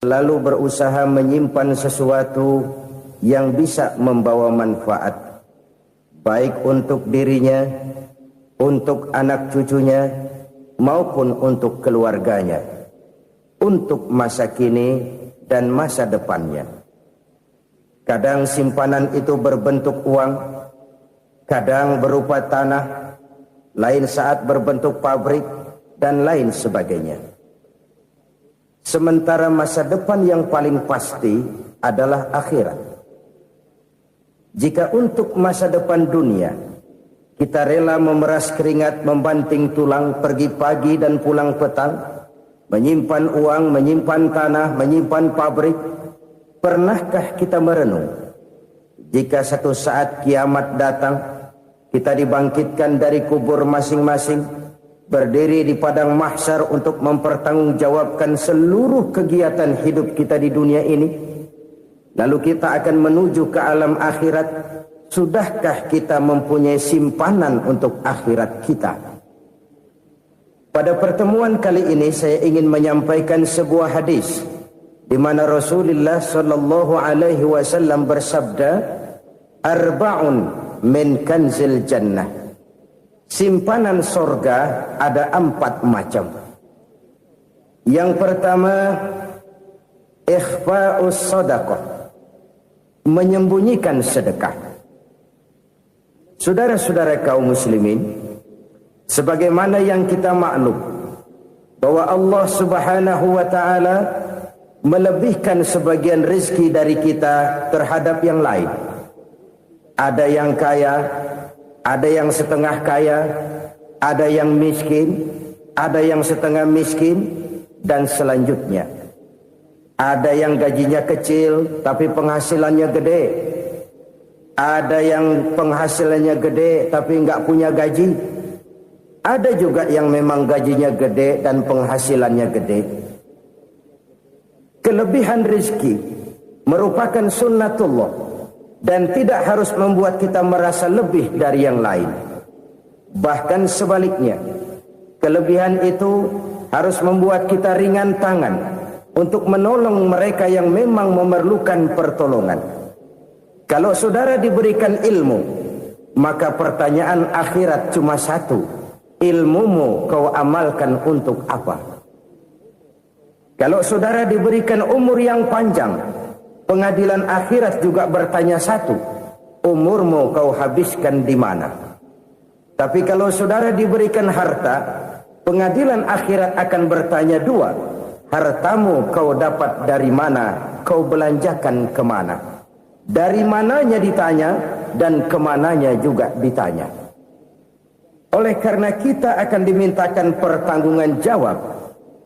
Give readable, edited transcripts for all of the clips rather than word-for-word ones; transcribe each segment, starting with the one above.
lalu berusaha menyimpan sesuatu yang bisa membawa manfaat, baik untuk dirinya, untuk anak cucunya, maupun untuk keluarganya, untuk masa kini dan masa depannya. Kadang simpanan itu berbentuk uang, kadang berupa tanah, lain saat berbentuk pabrik, dan lain sebagainya. Sementara masa depan yang paling pasti adalah akhirat. Jika untuk masa depan dunia kita rela memeras keringat, membanting tulang, pergi pagi dan pulang petang, menyimpan uang, menyimpan tanah, menyimpan pabrik, pernahkah kita merenung jika satu saat kiamat datang, kita dibangkitkan dari kubur masing-masing, berdiri di padang mahsyar untuk mempertanggungjawabkan seluruh kegiatan hidup kita di dunia ini, lalu kita akan menuju ke alam akhirat. Sudahkah kita mempunyai simpanan untuk akhirat kita? Pada pertemuan kali ini saya ingin menyampaikan sebuah hadis di mana Rasulullah sallallahu alaihi wasallam bersabda, "Arba'un min kanzil jannah." Simpanan sorga ada 4 macam. Yang pertama, ikhfa'us sadaqah, menyembunyikan sedekah. Saudara-saudara kaum muslimin, sebagaimana yang kita maklum bahwa Allah Subhanahu wa taala melebihkan sebagian rezeki dari kita terhadap yang lain. Ada yang kaya, ada yang setengah kaya, ada yang miskin, ada yang setengah miskin, dan selanjutnya. Ada yang gajinya kecil tapi penghasilannya gede. Ada yang penghasilannya gede tapi nggak punya gaji. Ada juga yang memang gajinya gede dan penghasilannya gede. Kelebihan rezeki merupakan sunnatullah dan tidak harus membuat kita merasa lebih dari yang lain. Bahkan sebaliknya, kelebihan itu harus membuat kita ringan tangan untuk menolong mereka yang memang memerlukan pertolongan. Kalau saudara diberikan ilmu, maka pertanyaan akhirat cuma satu: ilmumu kau amalkan untuk apa? Kalau saudara diberikan umur yang panjang, pengadilan akhirat juga bertanya satu: umurmu kau habiskan di mana? Tapi kalau saudara diberikan harta, pengadilan akhirat akan bertanya 2: hartamu kau dapat dari mana? Kau belanjakan kemana? Dari mananya ditanya, dan kemananya juga ditanya. Oleh karena kita akan dimintakan pertanggungan jawab,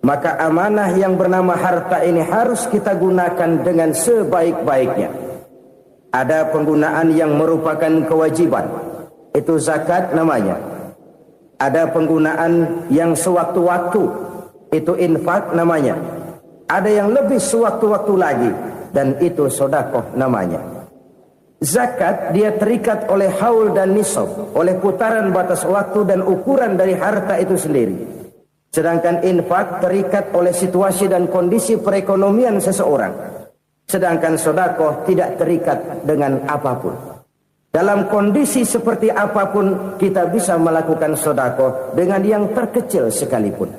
maka amanah yang bernama harta ini harus kita gunakan dengan sebaik-baiknya. Ada penggunaan yang merupakan kewajiban, itu zakat namanya. Ada penggunaan yang sewaktu-waktu, itu infak namanya. Ada yang lebih sewaktu-waktu lagi, dan itu sedekah namanya. Zakat dia terikat oleh haul dan nisab, oleh putaran batas waktu dan ukuran dari harta itu sendiri. Sedangkan infak terikat oleh situasi dan kondisi perekonomian seseorang. Sedangkan sedekah tidak terikat dengan apapun. Dalam kondisi seperti apapun kita bisa melakukan sedekah dengan yang terkecil sekalipun.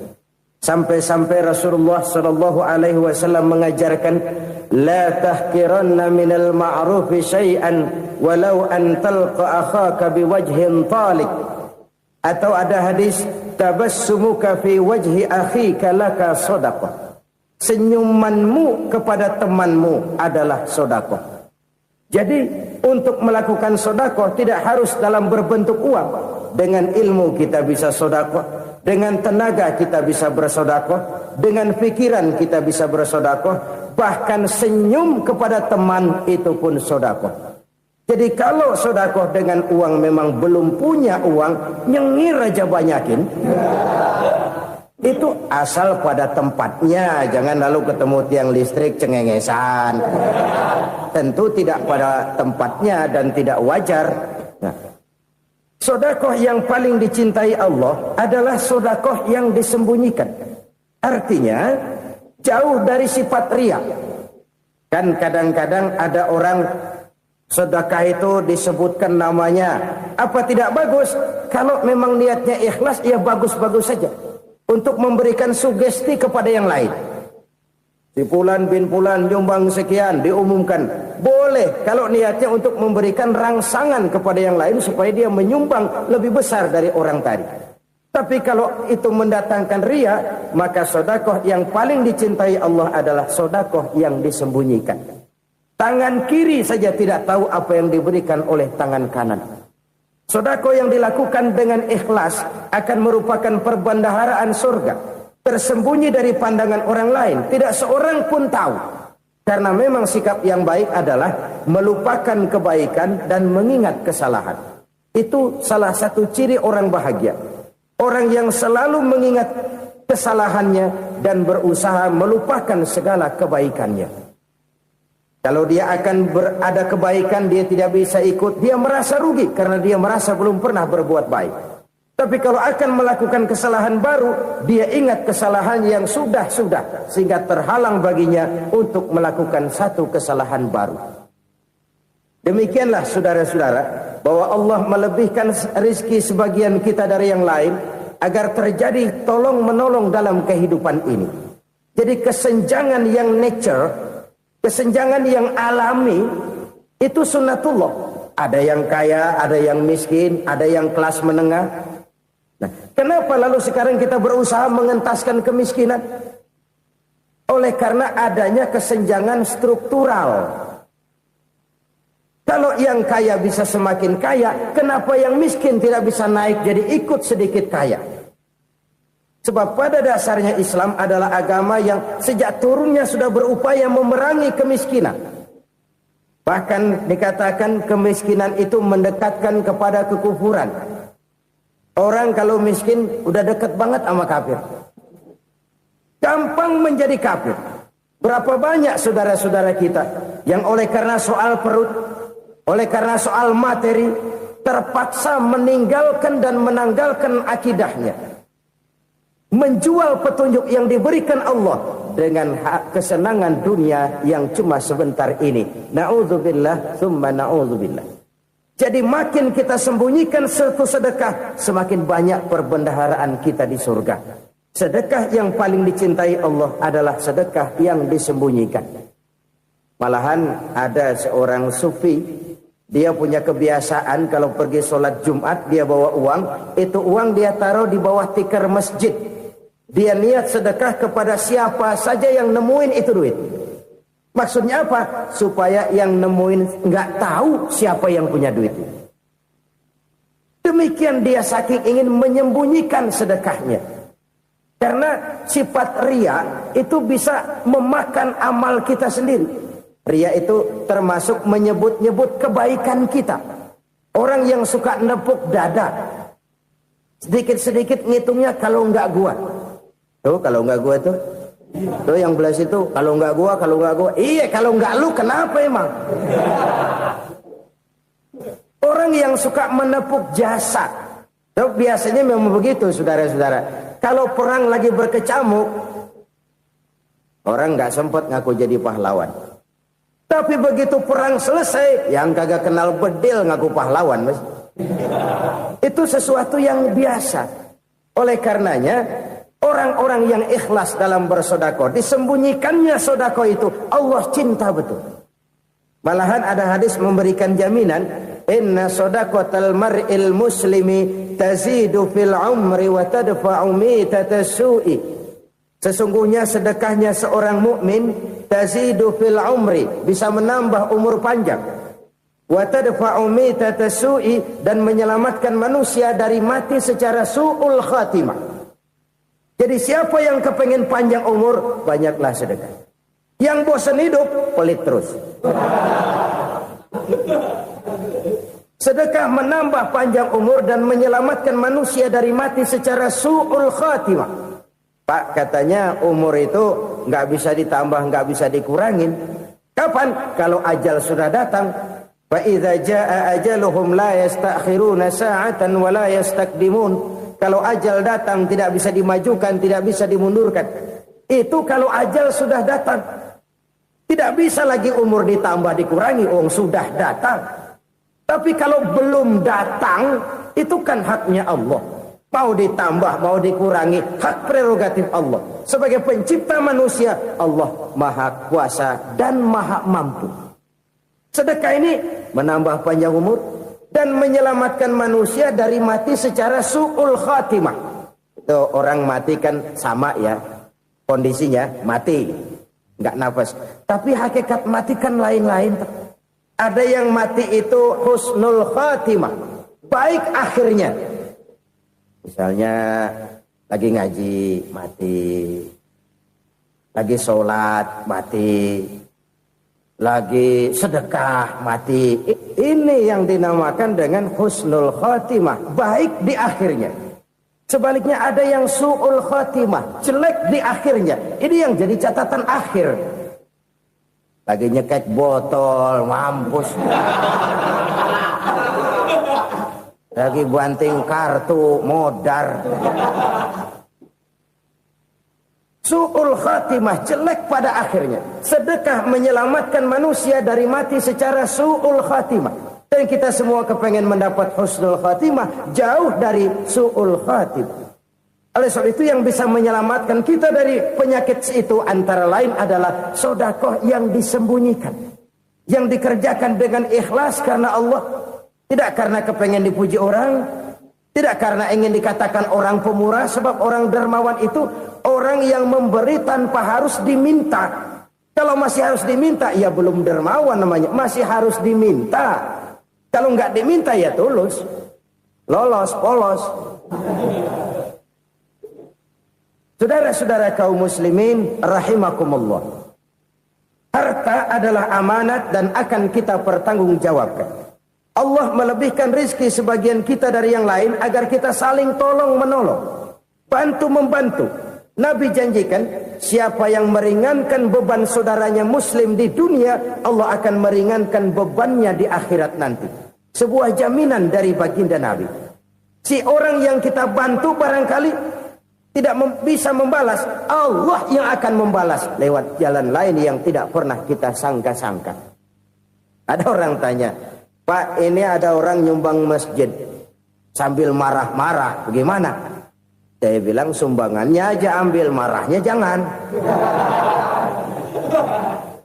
Sampai-sampai Rasulullah sallallahu alaihi wasallam mengajarkan, la tahqiranna minal ma'rufi syai'an walau an talqa akhaka biwajhin talik. Atau ada hadis, tabassumuka fi wajhi akhika laka shadaqah. Senyumanmu kepada temanmu adalah sedekah. Jadi untuk melakukan sedekah tidak harus dalam berbentuk uang. Dengan ilmu kita bisa sedekah, dengan tenaga kita bisa bersedekah, dengan pikiran kita bisa bersedekah, bahkan senyum kepada teman itu pun sedekah. Jadi kalau sedekah dengan uang memang belum punya uang, nyengir aja banyakin. Itu asal pada tempatnya, jangan lalu ketemu tiang listrik cengengesan. Tentu tidak pada tempatnya dan tidak wajar. Nah, sedekah yang paling dicintai Allah adalah sedekah yang disembunyikan. Artinya jauh dari sifat riya. Kan kadang-kadang ada orang sedekah itu disebutkan namanya, apa tidak bagus? Kalau memang niatnya ikhlas, ya bagus-bagus saja. Untuk memberikan sugesti kepada yang lain. Si Fulan bin Fulan nyumbang sekian, diumumkan. Boleh kalau niatnya untuk memberikan rangsangan kepada yang lain supaya dia menyumbang lebih besar dari orang tadi. Tapi kalau itu mendatangkan riya, maka sedekah yang paling dicintai Allah adalah sedekah yang disembunyikan. Tangan kiri saja tidak tahu apa yang diberikan oleh tangan kanan. Sedekah yang dilakukan dengan ikhlas akan merupakan perbendaharaan surga, tersembunyi dari pandangan orang lain, tidak seorang pun tahu. Karena memang sikap yang baik adalah melupakan kebaikan dan mengingat kesalahan. Itu salah satu ciri orang bahagia. Orang yang selalu mengingat kesalahannya dan berusaha melupakan segala kebaikannya. Kalau dia akan berada kebaikan, dia tidak bisa ikut, dia merasa rugi karena dia merasa belum pernah berbuat baik. Tapi kalau akan melakukan kesalahan baru, dia ingat kesalahan yang sudah-sudah, sehingga terhalang baginya untuk melakukan satu kesalahan baru. Demikianlah saudara-saudara, bahwa Allah melebihkan rizki sebagian kita dari yang lain, agar terjadi tolong-menolong dalam kehidupan ini. Jadi kesenjangan yang nature, kesenjangan yang alami, itu sunnatullah. Ada yang kaya, ada yang miskin, ada yang kelas menengah. Nah, kenapa lalu sekarang kita berusaha mengentaskan kemiskinan? Oleh karena adanya kesenjangan struktural. Kalau yang kaya bisa semakin kaya, kenapa yang miskin tidak bisa naik jadi ikut sedikit kaya? Sebab pada dasarnya Islam adalah agama yang sejak turunnya sudah berupaya memerangi kemiskinan. Bahkan dikatakan kemiskinan itu mendekatkan kepada kekufuran. Orang kalau miskin udah dekat banget sama kafir. Gampang menjadi kafir. Berapa banyak saudara-saudara kita yang oleh karena soal perut, oleh karena soal materi, terpaksa meninggalkan dan menanggalkan akidahnya. Menjual petunjuk yang diberikan Allah dengan kesenangan dunia yang cuma sebentar ini. Na'udzubillah, thumma na'udzubillah. Jadi makin kita sembunyikan satu sedekah, semakin banyak perbendaharaan kita di surga. Sedekah yang paling dicintai Allah adalah sedekah yang disembunyikan. Malahan ada seorang sufi, dia punya kebiasaan kalau pergi sholat Jumat dia bawa uang, itu uang dia taruh di bawah tikar masjid. Dia niat sedekah kepada siapa saja yang nemuin itu duit. Maksudnya apa? Supaya yang nemuin nggak tahu siapa yang punya duit. Demikian dia saking ingin menyembunyikan sedekahnya. Karena sifat riya itu bisa memakan amal kita sendiri. Riya itu termasuk menyebut-nyebut kebaikan kita. Orang yang suka nepuk dada, sedikit-sedikit ngitungnya kalau nggak gua. Tuh kalau nggak gua tuh yang belas itu kalau nggak gua. Iya kalau nggak lu kenapa emang? Orang yang suka menepuk jasa, tuh biasanya memang begitu saudara-saudara. Kalau perang lagi berkecamuk, orang nggak sempat ngaku jadi pahlawan. Tapi begitu perang selesai, yang kagak kenal bedil ngaku pahlawan, mas. Itu sesuatu yang biasa. Oleh karenanya, orang-orang yang ikhlas dalam bersedekah, disembunyikannya sedekah itu, Allah cinta betul. Malahan ada hadis memberikan jaminan, inna sedaqatal mar'il muslimi tazidu fil umri wa tadfa'u mitatas su'i. Sesungguhnya sedekahnya seorang mukmin tazidu fil umri, bisa menambah umur panjang. Wa tadfa'u mitatas su'i, dan menyelamatkan manusia dari mati secara su'ul khatimah. Jadi siapa yang kepengen panjang umur, banyaklah sedekah. Yang bosan hidup, pelit terus. Sedekah menambah panjang umur dan menyelamatkan manusia dari mati secara su'ul khatimah. Pak, katanya umur itu nggak bisa ditambah, nggak bisa dikurangin. Kapan? Kalau ajal sudah datang. Fa idza jaa ajaluhum la yastakhiruna sa'atan wa la yastaqdimun. Kalau ajal datang tidak bisa dimajukan, tidak bisa dimundurkan. Itu kalau ajal sudah datang. Tidak bisa lagi umur ditambah dikurangi, sudah datang. Tapi kalau belum datang, itu kan haknya Allah. Mau ditambah, mau dikurangi, hak prerogatif Allah. Sebagai pencipta manusia, Allah maha kuasa dan maha mampu. Sedekah ini menambah panjang umur dan menyelamatkan manusia dari mati secara su'ul khatimah. Itu orang mati kan sama ya, kondisinya mati, nggak nafas. Tapi hakikat mati kan lain-lain. Ada yang mati itu husnul khatimah, baik akhirnya. Misalnya lagi ngaji mati, lagi sholat mati, lagi sedekah mati. Ini yang dinamakan dengan husnul khatimah, baik di akhirnya. Sebaliknya ada yang su'ul khatimah, jelek di akhirnya. Ini yang jadi catatan akhir. Lagi nyekek botol, mampus. Lagi banting kartu, modar. Su'ul khatimah, jelek pada akhirnya. Sedekah menyelamatkan manusia dari mati secara su'ul khatimah. Dan kita semua kepengen mendapat husnul khatimah, jauh dari su'ul khatimah. Oleh sebab itu yang bisa menyelamatkan kita dari penyakit itu antara lain adalah sedekah yang disembunyikan. Yang dikerjakan dengan ikhlas karena Allah. Tidak karena kepengen dipuji orang, tidak karena ingin dikatakan orang pemurah, sebab orang dermawan itu orang yang memberi tanpa harus diminta. Kalau masih harus diminta, ya belum dermawan namanya, masih harus diminta. Kalau nggak diminta ya tulus, lolos, polos. Saudara-saudara kaum muslimin rahimakumullah. Harta adalah amanat dan akan kita pertanggungjawabkan. Allah melebihkan rizki sebagian kita dari yang lain agar kita saling tolong menolong, bantu membantu. Nabi janjikan siapa yang meringankan beban saudaranya muslim di dunia, Allah akan meringankan bebannya di akhirat nanti. Sebuah jaminan dari baginda Nabi. Si orang yang kita bantu barangkali tidak bisa membalas, Allah yang akan membalas lewat jalan lain yang tidak pernah kita sangka-sangka. Ada orang tanya, Pak, ini ada orang nyumbang masjid sambil marah-marah, bagaimana? Saya bilang sumbangannya aja ambil, marahnya jangan.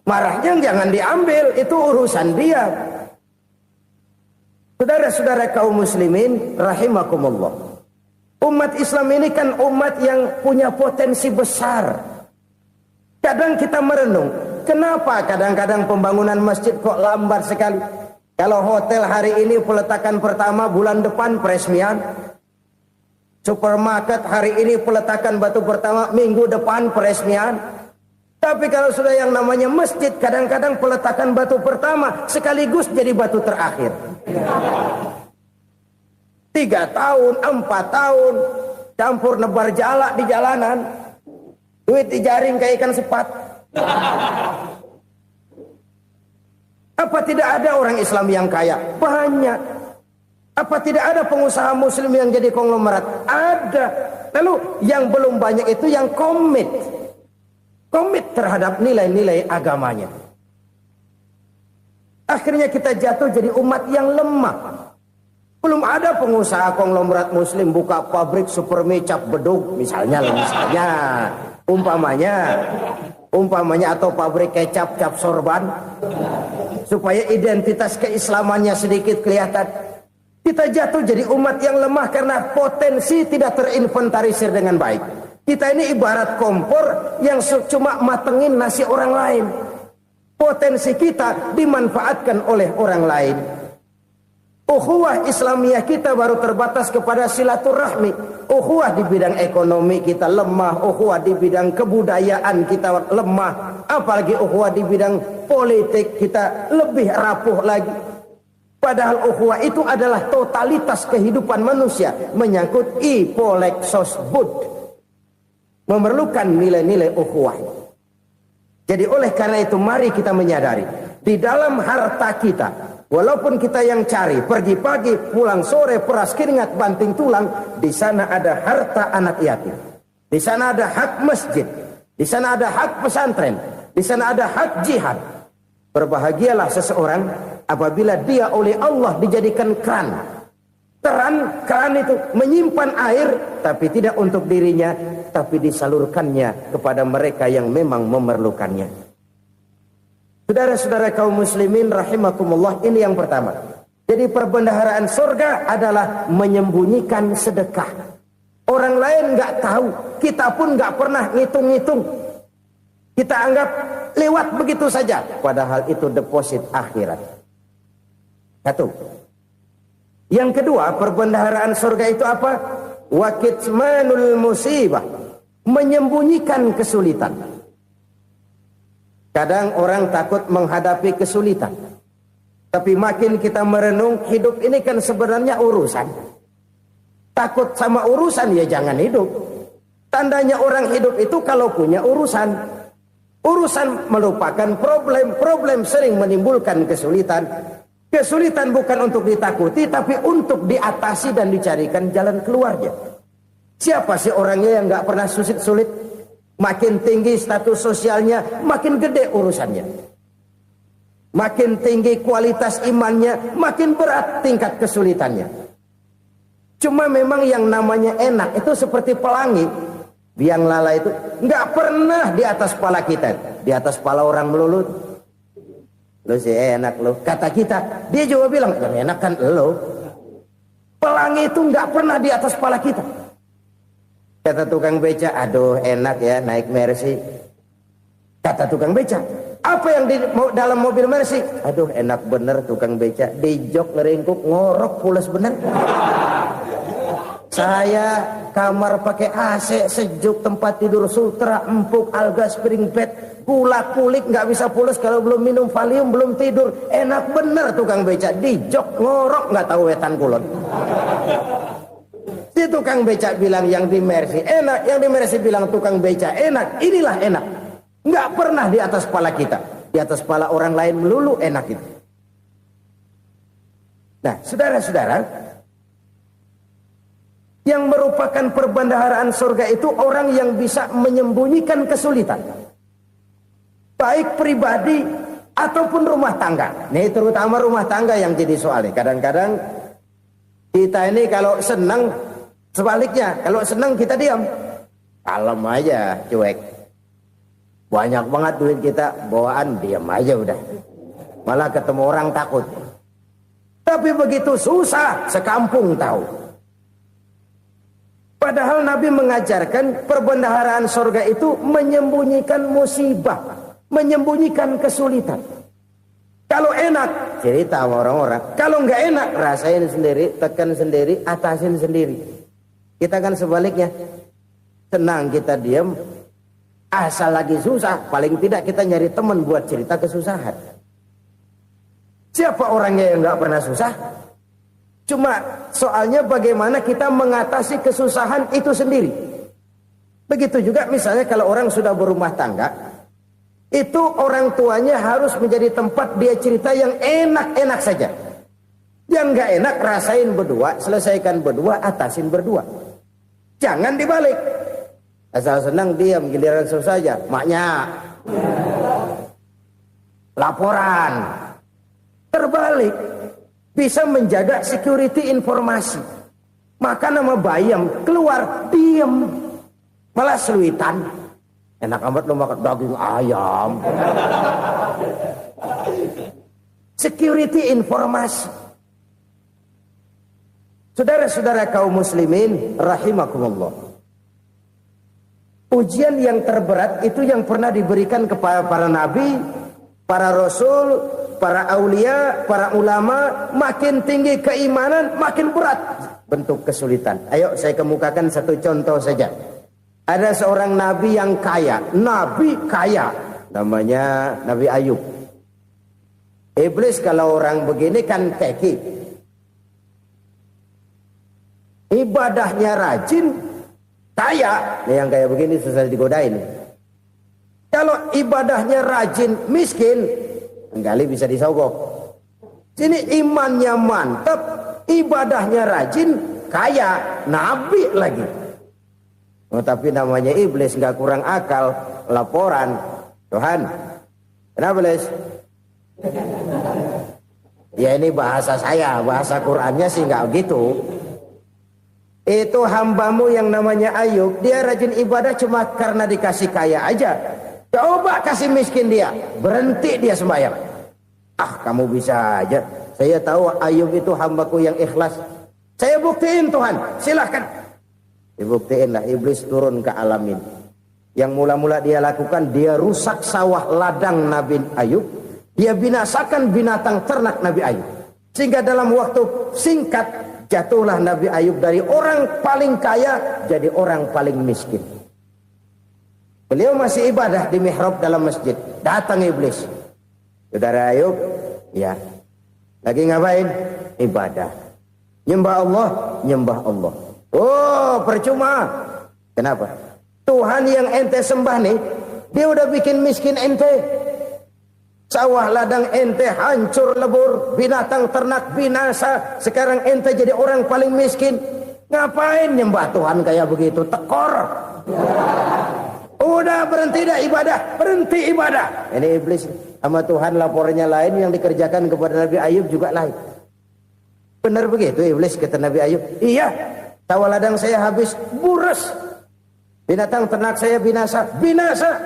Marahnya jangan diambil, itu urusan dia. Saudara-saudara kaum muslimin rahimakumullah. Umat Islam ini kan umat yang punya potensi besar. Kadang kita merenung, kenapa kadang-kadang pembangunan masjid kok lambat sekali? Kalau hotel hari ini peletakan pertama, bulan depan peresmian. Supermarket hari ini peletakan batu pertama, minggu depan peresmian. Tapi kalau sudah yang namanya masjid, kadang-kadang peletakan batu pertama sekaligus jadi batu terakhir. 3 tahun, 4 tahun, campur nebar jalak di jalanan. Duit dijaring kayak ikan sepat. Apa tidak ada orang Islam yang kaya? Banyak. Apa tidak ada pengusaha muslim yang jadi konglomerat? Ada. Lalu yang belum banyak itu yang komit terhadap nilai-nilai agamanya. Akhirnya kita jatuh jadi umat yang lemah. Belum ada pengusaha konglomerat muslim buka pabrik supermi cap bedug misalnya umpamanya atau pabrik kecap cap sorban supaya identitas keislamannya sedikit kelihatan. Kita jatuh jadi umat yang lemah karena potensi tidak terinventarisir dengan baik. Kita ini ibarat kompor yang cuma matengin nasi orang lain. Potensi kita dimanfaatkan oleh orang lain. Ukhuwah Islamiyah kita baru terbatas kepada silaturahmi. Ukhuwah di bidang ekonomi kita lemah. Ukhuwah di bidang kebudayaan kita lemah. Apalagi ukhuwah di bidang politik kita lebih rapuh lagi. Padahal ukhuwah itu adalah totalitas kehidupan manusia. Menyangkut ipolek sosbud. Memerlukan nilai-nilai ukhuwah. Jadi oleh karena itu mari kita menyadari. Di dalam harta kita, walaupun kita yang cari, pergi pagi, pulang sore, peras keringat, banting tulang, di sana ada harta anak yatim. Di sana ada hak masjid. Di sana ada hak pesantren, di sana ada hak jihad. Berbahagialah seseorang apabila dia oleh Allah dijadikan keran. Keran itu menyimpan air, tapi tidak untuk dirinya, tapi disalurkannya kepada mereka yang memang memerlukannya. Saudara-saudara kaum muslimin rahimakumullah, ini yang pertama. Jadi perbendaharaan surga adalah menyembunyikan sedekah. Orang lain nggak tahu, kita pun nggak pernah ngitung-ngitung. Kita anggap lewat begitu saja, padahal itu deposit akhirat. Satu. Yang kedua, perbendaharaan surga itu apa? Wa kitmanul musibah, menyembunyikan kesulitan. Kadang orang takut menghadapi kesulitan. Tapi makin kita merenung, hidup ini kan sebenarnya urusan. Takut sama urusan, ya jangan hidup. Tandanya orang hidup itu kalau punya urusan. Urusan melupakan problem. Problem sering menimbulkan kesulitan. Kesulitan bukan untuk ditakuti, tapi untuk diatasi dan dicarikan jalan keluarnya. Siapa sih orangnya yang gak pernah sulit-sulit? Makin tinggi status sosialnya, makin gede urusannya. Makin tinggi kualitas imannya, makin berat tingkat kesulitannya. Cuma memang yang namanya enak itu seperti pelangi. Biang lala itu nggak pernah di atas kepala kita, di atas kepala orang melulu. Lu sih enak lu, kata kita. Dia juga bilang yang enak kan lu. Pelangi itu nggak pernah di atas kepala kita. Kata tukang beca, aduh enak ya naik Mercy. Kata tukang beca, apa yang di dalam mobil Mercy? Aduh enak bener tukang beca, di jok ngeringkuk ngorok pules bener. Saya kamar pakai AC, sejuk, tempat tidur sutra, empuk, alga, spring bed, gula kulik, nggak bisa pules kalau belum minum Valium, belum tidur. Enak bener tukang beca, di jok ngorok nggak tahu wetan kulon. Si tukang beca bilang yang di Mercy enak, yang di Mercy bilang tukang beca enak. Inilah enak. Nggak pernah di atas kepala kita, di atas kepala orang lain melulu enak itu. Nah, saudara-saudara, yang merupakan perbendaharaan surga itu orang yang bisa menyembunyikan kesulitan, baik pribadi ataupun rumah tangga. Nih terutama rumah tangga yang jadi soalnya. Kadang-kadang kita ini kalau senang, sebaliknya kalau senang kita diam, kalem aja, cuek. Banyak banget duit kita, bawaan diam aja udah. Malah ketemu orang takut. Tapi begitu susah, sekampung tahu. Padahal Nabi mengajarkan perbendaharaan surga itu menyembunyikan musibah, menyembunyikan kesulitan. Kalau enak, cerita sama orang-orang. Kalau nggak enak, rasain sendiri, tekan sendiri, atasin sendiri. Kita kan sebaliknya. Senang kita diam, asal lagi susah, paling tidak kita nyari teman buat cerita kesusahan. Siapa orangnya yang nggak pernah susah? Cuma soalnya bagaimana kita mengatasi kesusahan itu sendiri. Begitu juga misalnya kalau orang sudah berumah tangga, itu orang tuanya harus menjadi tempat dia cerita yang enak-enak saja. Yang nggak enak rasain berdua, selesaikan berdua, atasin berdua. Jangan dibalik. Asal senang diam, giliran susah saja. Maknya laporan. Terbalik. Bisa menjaga security informasi. Maka nama bayam keluar diam, malah seluitan. Enak amat lo makan daging ayam. Security informasi. Saudara-saudara kaum muslimin rahimakumullah. Ujian yang terberat itu yang pernah diberikan kepada para nabi, para rasul, para aulia, para ulama. Makin tinggi keimanan, makin berat bentuk kesulitan. Ayo saya kemukakan satu contoh saja. Ada seorang nabi yang kaya, nabi kaya, namanya Nabi Ayub. Iblis kalau orang begini kan keki. Ibadahnya rajin, kaya. Nih yang kayak begini susah digodain. Kalau ibadahnya rajin, miskin, kali bisa disogok. Sini imannya mantap, ibadahnya rajin, kaya, nabi lagi. Oh, tapi namanya iblis nggak kurang akal. laporan. Tuhan, kenapa Les? Ya ini bahasa saya, bahasa Qur'annya sih nggak gitu. Itu hambamu yang namanya Ayub, dia rajin ibadah cuma karena dikasih kaya aja. Coba kasih miskin dia, berhenti dia sembahyang. Ah, kamu bisa aja. Saya tahu Ayub itu hambaku yang ikhlas. Saya buktiin Tuhan, silahkan. Dibuktiin lah, iblis turun ke alam ini. Yang mula-mula dia lakukan, dia rusak sawah ladang Nabi Ayub. Dia binasakan binatang ternak Nabi Ayub. Sehingga dalam waktu singkat, jatuhlah Nabi Ayub dari orang paling kaya, jadi orang paling miskin. Beliau masih ibadah di mihrab dalam masjid. Datang iblis. Saudara Ayub, ya. Lagi ngapain? Ibadah. Nyembah Allah, nyembah Allah. Oh, percuma. Kenapa? Tuhan yang ente sembah nih, dia udah bikin miskin ente. Sawah ladang ente hancur lebur, binatang ternak binasa. Sekarang ente jadi orang paling miskin. Ngapain nyembah Tuhan kayak begitu? Tekor. Udah berhenti dah ibadah, berhenti ibadah. Ini iblis sama Tuhan laporannya lain, yang dikerjakan kepada Nabi Ayub juga lain. Benar begitu iblis kata Nabi Ayub? Iya, sawah ladang saya habis, buras. Binatang ternak saya binasa, binasa.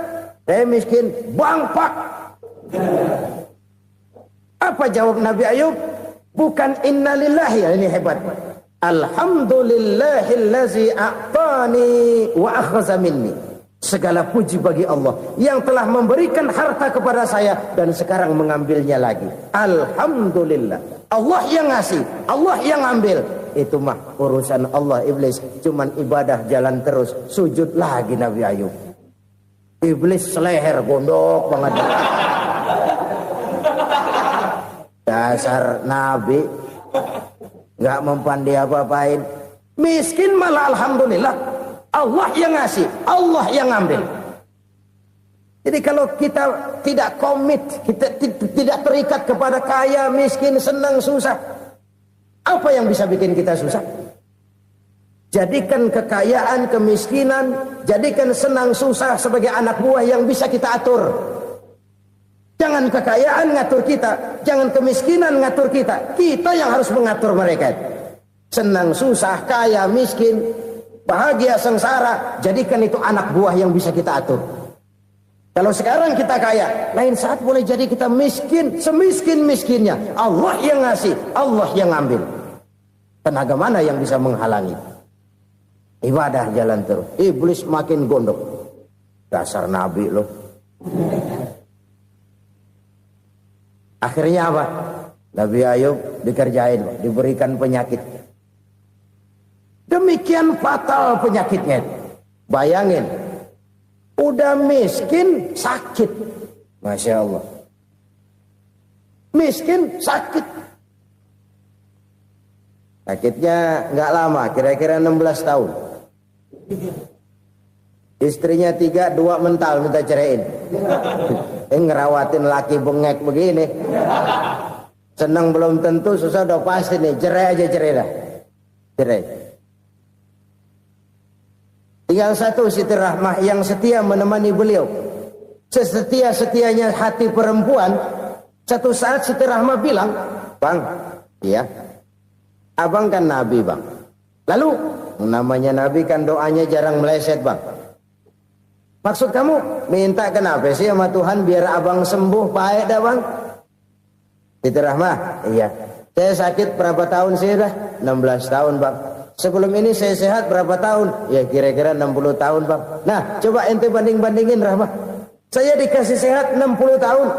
Saya miskin, bangpak. Apa jawab Nabi Ayub? Bukan innalillahi, ini hebat. Alhamdulillahillazi a'tani wa akhadha minni. Segala puji bagi Allah yang telah memberikan harta kepada saya dan sekarang mengambilnya lagi. Alhamdulillah. Allah yang ngasih, Allah yang ambil. Itu mah urusan Allah. Iblis cuman ibadah jalan terus, sujud lagi Nabi Ayub. Iblis seleher gondok banget. Dasar Nabi nggak mempan dia apa-apain. Miskin malah alhamdulillah. Allah yang ngasih, Allah yang ngambil. Jadi kalau kita tidak komit, kita tidak terikat kepada kaya, miskin, senang, susah, apa yang bisa bikin kita susah? Jadikan kekayaan, kemiskinan, jadikan senang, susah sebagai anak buah yang bisa kita atur. Jangan kekayaan ngatur kita, jangan kemiskinan ngatur kita. Kita yang harus mengatur mereka. Senang, susah, kaya, miskin, bahagia, sengsara, jadikan itu anak buah yang bisa kita atur. Kalau sekarang kita kaya, lain saat boleh jadi kita miskin, semiskin-miskinnya. Allah yang ngasih, Allah yang ngambil. Tenaga mana yang bisa menghalangi? Ibadah jalan terus. Iblis makin gondok. Dasar Nabi loh. Akhirnya apa? Nabi Ayub dikerjain, diberikan penyakit. Demikian fatal penyakitnya. Bayangin, udah miskin sakit. Masya Allah. Miskin sakit. Sakitnya nggak lama, kira-kira 16 tahun. Istrinya 3, 2 mental minta ceraiin. Ngerawatin laki bengek begini. Senang belum tentu, susah udah pasti nih. Cerai aja, cerai dah. Cerai. Tinggal satu Siti Rahmah yang setia menemani beliau. Sesetia-setianya hati perempuan. Satu saat Siti Rahmah bilang, "Bang, iya, abang kan Nabi bang. Lalu namanya Nabi kan doanya jarang meleset bang. Maksud kamu minta kenapa sih sama Tuhan biar abang sembuh baik dah bang?" Siti Rahmah, iya. Saya sakit berapa tahun sih dah? 16 tahun bang. Sebelum ini saya sehat berapa tahun? Ya kira-kira 60 tahun bang. Nah coba ente banding-bandingin Rahmah. Saya dikasih sehat 60 tahun.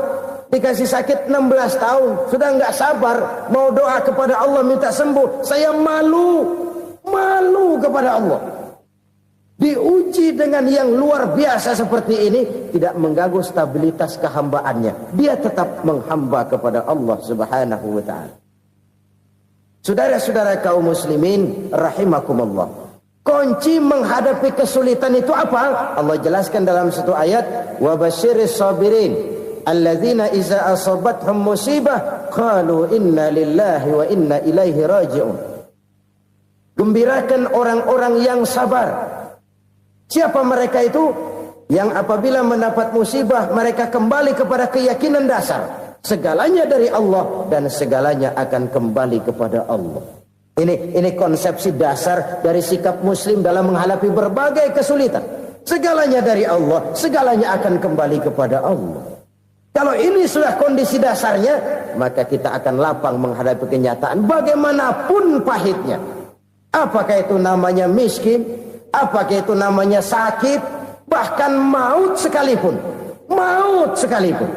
Dikasih sakit 16 tahun. Sudah nggak sabar mau doa kepada Allah minta sembuh. Saya malu kepada Allah. Diuji dengan yang luar biasa seperti ini, tidak mengganggu stabilitas kehambaannya. Dia tetap menghamba kepada Allah Subhanahu wa ta'ala. Saudara-saudara kaum muslimin rahimakumullah. Kunci menghadapi kesulitan itu apa? Allah jelaskan dalam satu ayat, wa basyiris sabirin alladzina iza asabathum musibah qalu inna lillahi wa inna ilaihi raji'un. Gembirakan orang-orang yang sabar. Siapa mereka itu? yang apabila mendapat musibah mereka kembali kepada keyakinan dasar segalanya dari Allah dan segalanya akan kembali kepada Allah. Ini konsepsi dasar dari sikap muslim dalam menghadapi berbagai kesulitan. Segalanya dari Allah, segalanya akan kembali kepada Allah. Kalau ini sudah kondisi dasarnya, maka kita akan lapang menghadapi kenyataan bagaimanapun pahitnya. Apakah itu namanya miskin, apakah itu namanya sakit, bahkan maut sekalipun. Maut sekalipun.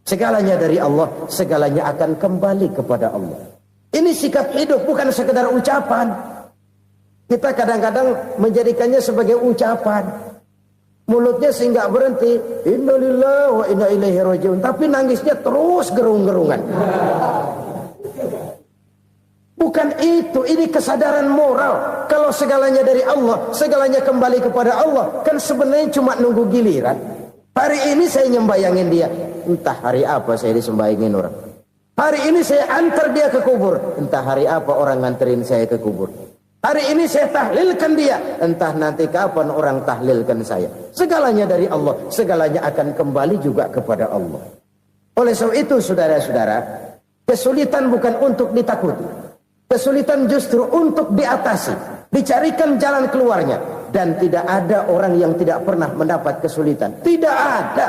Segalanya dari Allah, segalanya akan kembali kepada Allah. Ini sikap hidup, bukan sekedar ucapan. Kita kadang-kadang menjadikannya sebagai ucapan. Mulutnya sehingga berhenti, innalillahi wa inna ilaihi rajiun, tapi nangisnya terus gerung-gerungan. Bukan itu, ini kesadaran moral. Kalau segalanya dari Allah, segalanya kembali kepada Allah, kan sebenarnya cuma nunggu giliran. Hari ini saya nyembayangin dia, entah hari apa saya disembayangin orang. Hari ini saya antar dia ke kubur, entah hari apa orang nganterin saya ke kubur. Hari ini saya tahlilkan dia, entah nanti kapan orang tahlilkan saya. Segalanya dari Allah, segalanya akan kembali juga kepada Allah. Oleh sebab itu saudara-saudara, kesulitan bukan untuk ditakuti. Kesulitan justru untuk diatasi, dicarikan jalan keluarnya. Dan tidak ada orang yang tidak pernah mendapat kesulitan. Tidak ada.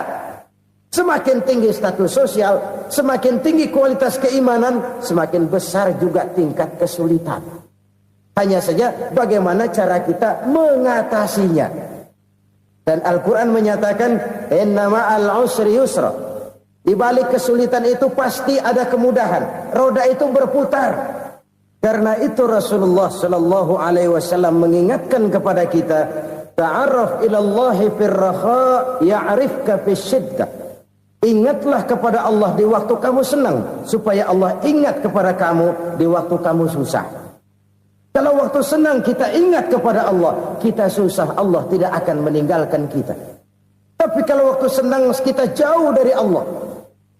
Semakin tinggi status sosial, semakin tinggi kualitas keimanan, semakin besar juga tingkat kesulitan. Hanya saja bagaimana cara kita mengatasinya. Dan Al-Quran menyatakan, inna ma'al usri yusra. Di balik kesulitan itu pasti ada kemudahan. Roda itu berputar. Karena itu Rasulullah sallallahu alaihi wasallam mengingatkan kepada kita, ta'arraf ilallahi firraha ya'rifka fisyiddah. Ingatlah kepada Allah di waktu kamu senang, supaya Allah ingat kepada kamu di waktu kamu susah. Kalau waktu senang kita ingat kepada Allah, kita susah, Allah tidak akan meninggalkan kita. Tapi kalau waktu senang kita jauh dari Allah,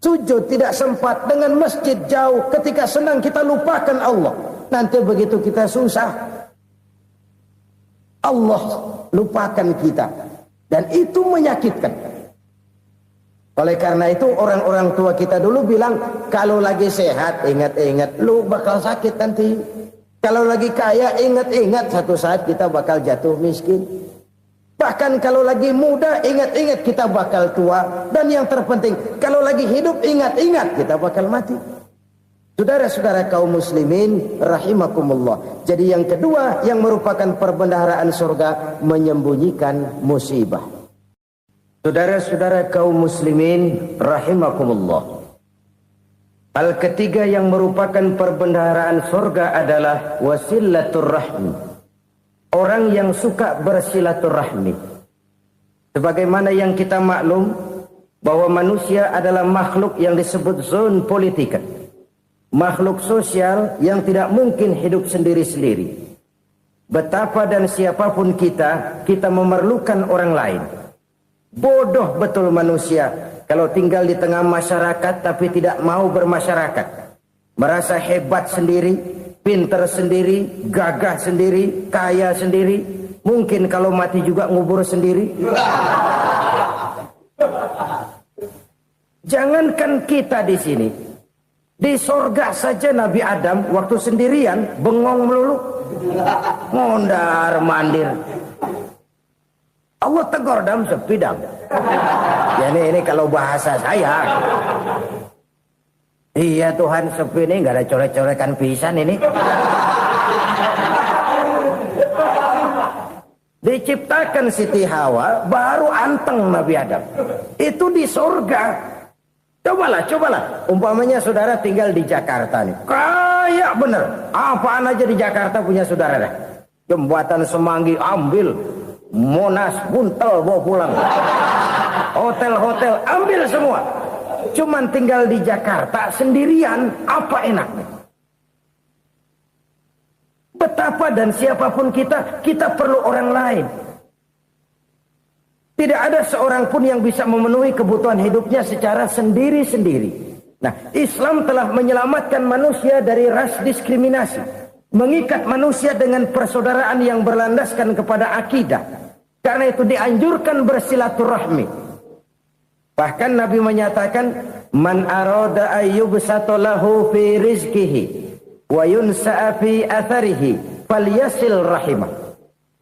sujud tidak sempat, dengan masjid jauh, ketika senang kita lupakan Allah. Nanti begitu kita susah, Allah lupakan kita. Dan itu menyakitkan. Oleh karena itu orang-orang tua kita dulu bilang, kalau lagi sehat ingat-ingat lu bakal sakit nanti. Kalau lagi kaya ingat-ingat satu saat kita bakal jatuh miskin. Bahkan kalau lagi muda ingat-ingat kita bakal tua. Dan yang terpenting, kalau lagi hidup ingat-ingat kita bakal mati. Saudara-saudara kaum muslimin rahimakumullah. Jadi yang kedua yang merupakan perbendaharaan surga, menyembunyikan musibah. Saudara-saudara kaum muslimin rahimakumullah. Hal ketiga yang merupakan perbendaharaan surga adalah wasilatur rahmi. Orang yang suka bersilaturahmi. Sebagaimana yang kita maklum bahwa manusia adalah makhluk yang disebut zon politika. Makhluk sosial yang tidak mungkin hidup sendiri-sendiri. Betapa dan siapapun kita memerlukan orang lain. Bodoh betul manusia kalau tinggal di tengah masyarakat tapi tidak mau bermasyarakat. Merasa hebat sendiri, pintar sendiri, gagah sendiri, kaya sendiri. Mungkin kalau mati juga ngubur sendiri. Jangankan kita di sini, di sorga saja Nabi Adam waktu sendirian bengong melulu, mondar mandir. Allah tegur dam sepi dam. Ya ini kalau bahasa saya. Iya Tuhan sepi ini nggak ada coret-corekan pisan ini. Diciptakan Siti Hawa baru anteng Nabi Adam. Itu di surga. Cobalah. Umpamanya saudara tinggal di Jakarta nih. Kayak bener. Apaan aja di Jakarta punya saudara dah. Jembatan Semanggi ambil. Monas buntel bawa pulang. Hotel-hotel ambil semua. Cuman tinggal di Jakarta sendirian, apa enaknya? Betapa dan siapapun kita perlu orang lain. Tidak ada seorang pun yang bisa memenuhi kebutuhan hidupnya secara sendiri-sendiri. Nah, Islam telah menyelamatkan manusia dari ras diskriminasi. Mengikat manusia dengan persaudaraan yang berlandaskan kepada akidah. Karena itu dianjurkan bersilaturahmi. Bahkan Nabi menyatakan, man arada ayyubsata lahu fi rizqihi wa yunsa'a fi atharihi falyasil rahimah.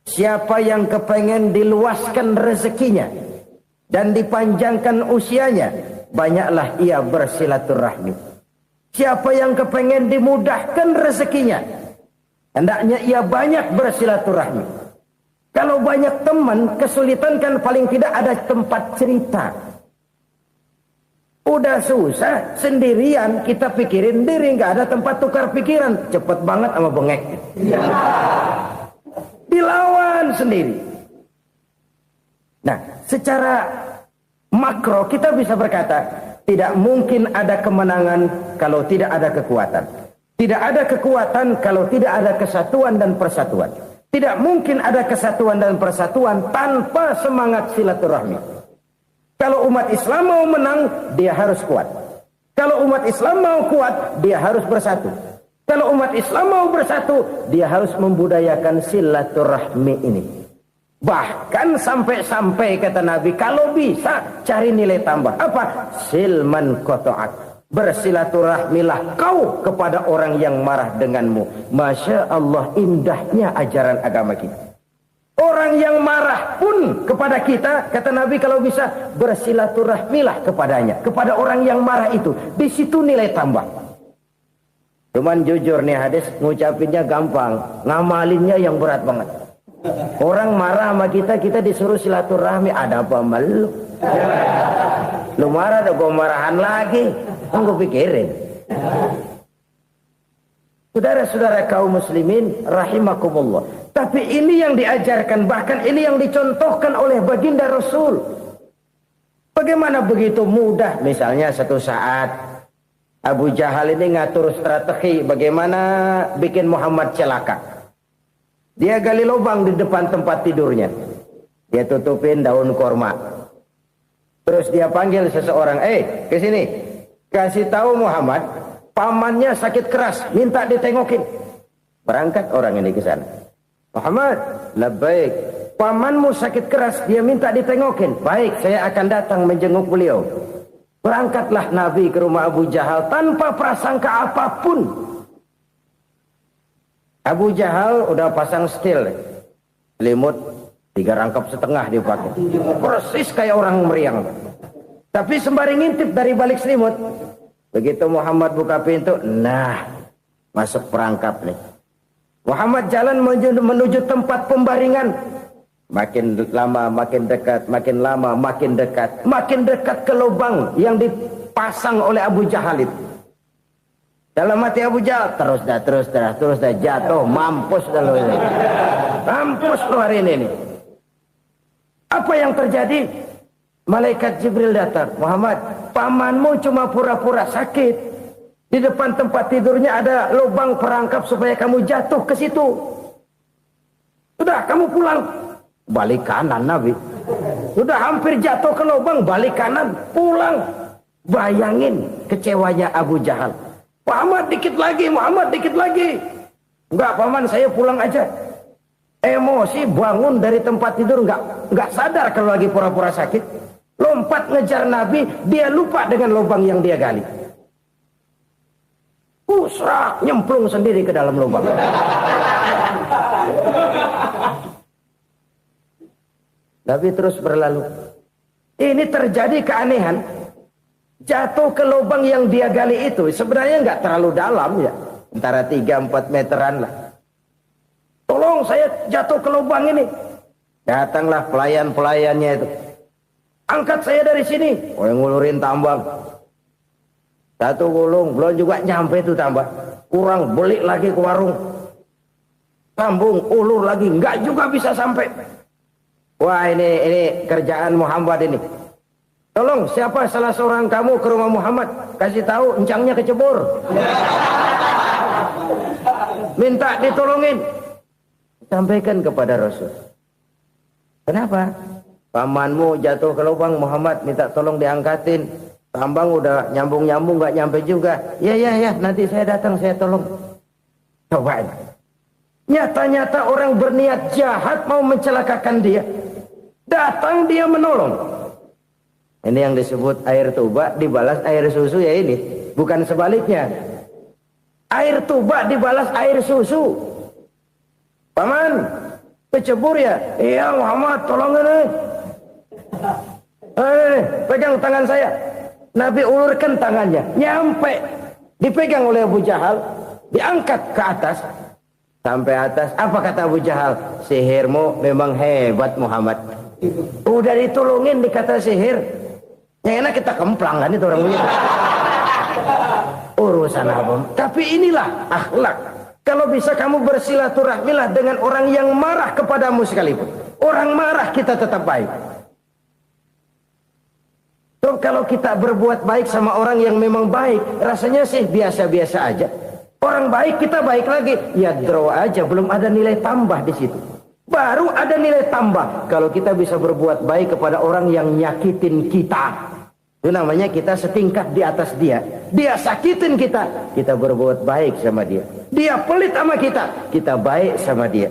Siapa yang kepengen diluaskan rezekinya dan dipanjangkan usianya, banyaklah ia bersilaturahmi. Siapa yang kepengen dimudahkan rezekinya, hendaknya ia banyak bersilaturahmi. Kalau banyak teman, kesulitan kan paling tidak ada tempat cerita. Udah susah, sendirian kita pikirin diri, nggak ada tempat tukar pikiran. Cepet banget sama bengek. Dilawan sendiri. Nah, secara makro kita bisa berkata, tidak mungkin ada kemenangan kalau tidak ada kekuatan. Tidak ada kekuatan kalau tidak ada kesatuan dan persatuan. Tidak mungkin ada kesatuan dan persatuan tanpa semangat silaturahmi. Kalau umat Islam mau menang, dia harus kuat. Kalau umat Islam mau kuat, dia harus bersatu. Kalau umat Islam mau bersatu, dia harus membudayakan silaturahmi ini. Bahkan sampai-sampai kata Nabi, kalau bisa cari nilai tambah. Apa? Silman qata'ak. Bersilaturahmilah kau kepada orang yang marah denganmu. Masya Allah, indahnya ajaran agama kita. Orang yang marah pun kepada kita, kata Nabi, kalau bisa bersilaturahmilah kepadanya, kepada orang yang marah itu. Di situ nilai tambah. Cuman jujur nih hadis, ngucapinnya gampang, ngamalinnya yang berat banget. Orang marah sama kita, kita disuruh silaturahmi. Ada apa malu? Lu marah, ada gue marahan lagi. Gue pikirin. Saudara-saudara kaum muslimin rahimakumullah. Tapi ini yang diajarkan, bahkan ini yang dicontohkan oleh baginda Rasul. Bagaimana begitu mudah? Misalnya satu saat Abu Jahal ini ngatur strategi bagaimana bikin Muhammad celaka. Dia gali lubang di depan tempat tidurnya. Dia tutupin daun korma. Terus dia panggil seseorang, ke sini. Kasih tahu Muhammad, pamannya sakit keras, minta ditengokin. Berangkat orang ini ke sana. Muhammad, labbaik. Pamanmu sakit keras, dia minta ditengokin. Baik, saya akan datang menjenguk beliau. Berangkatlah Nabi ke rumah Abu Jahal tanpa prasangka apapun. Abu Jahal udah pasang setil, selimut 3 rangkap setengah dipakai. Persis kayak orang meriang. Tapi sembari ngintip dari balik selimut. Begitu Muhammad buka pintu, nah, masuk perangkap nih. Muhammad jalan menuju tempat pembaringan. Makin lama makin dekat, makin lama makin dekat. Makin dekat ke lubang yang dipasang oleh Abu Jahal itu. Dalam hati Abu Jahal, terus dah jatuh, mampus dah lo ini. Mampus lo hari ini. Apa yang terjadi? Malaikat Jibril datang. Muhammad, pamanmu cuma pura-pura sakit. Di depan tempat tidurnya ada lubang perangkap supaya kamu jatuh ke situ. Sudah, kamu pulang. Balik kanan Nabi. Sudah hampir jatuh ke lubang, balik kanan, pulang. Bayangin kecewanya Abu Jahal. Muhammad dikit lagi, Muhammad dikit lagi. Enggak, paman, saya pulang aja. Emosi bangun dari tempat tidur, enggak sadar kalau lagi pura-pura sakit. Lompat ngejar Nabi, dia lupa dengan lubang yang dia gali. Pusrak, nyemplung sendiri ke dalam lubang. Nabi terus berlalu. Ini terjadi keanehan. Jatuh ke lubang yang dia gali itu sebenarnya nggak terlalu dalam ya, antara 3-4 meteran lah. Tolong, saya jatuh ke lubang ini. Datanglah pelayan-pelayannya itu. Angkat saya dari sini. Oh, yang ngulurin tambang. Satu gulung, belum juga nyampe itu tambang. Kurang, beli lagi ke warung. Sambung, ulur lagi, nggak juga bisa sampai. Wah, ini kerjaan Muhammad ini. Tolong, siapa salah seorang kamu ke rumah Muhammad, kasih tahu encangnya kecebur. Minta ditolongin. Sampaikan kepada Rasul. Kenapa? Pamanmu jatuh ke lubang, Muhammad minta tolong diangkatin. Tambang udah nyambung-nyambung nggak nyampe juga. Ya, nanti saya datang, saya tolong. Coba. Nyata-nyata orang berniat jahat mau mencelakakan dia. Datang dia menolong. Ini yang disebut air tuba dibalas air susu ya ini. Bukan sebaliknya. Air tuba dibalas air susu. Paman, kecebur ya? Iya Muhammad, tolong ini. Pegang tangan saya. Nabi ulurkan tangannya. Nyampe. Dipegang oleh Abu Jahal. Diangkat ke atas. Sampai atas. Apa kata Abu Jahal? Sihirmu memang hebat Muhammad. Udah ditolongin dikata sihir. Yang enak kita kemplang kan itu orang begitu. Urusan apa? Tapi inilah akhlak. Kalau bisa kamu bersilaturahmilah dengan orang yang marah kepadamu sekalipun. Orang marah kita tetap baik. So, kalau kita berbuat baik sama orang yang memang baik, rasanya sih biasa-biasa aja. Orang baik kita baik lagi. Ya draw aja, belum ada nilai tambah di situ. Baru ada nilai tambah kalau kita bisa berbuat baik kepada orang yang nyakitin kita. Itu namanya kita setingkat di atas dia. Dia sakitin kita, kita berbuat baik sama dia. Dia pelit sama kita, kita baik sama dia.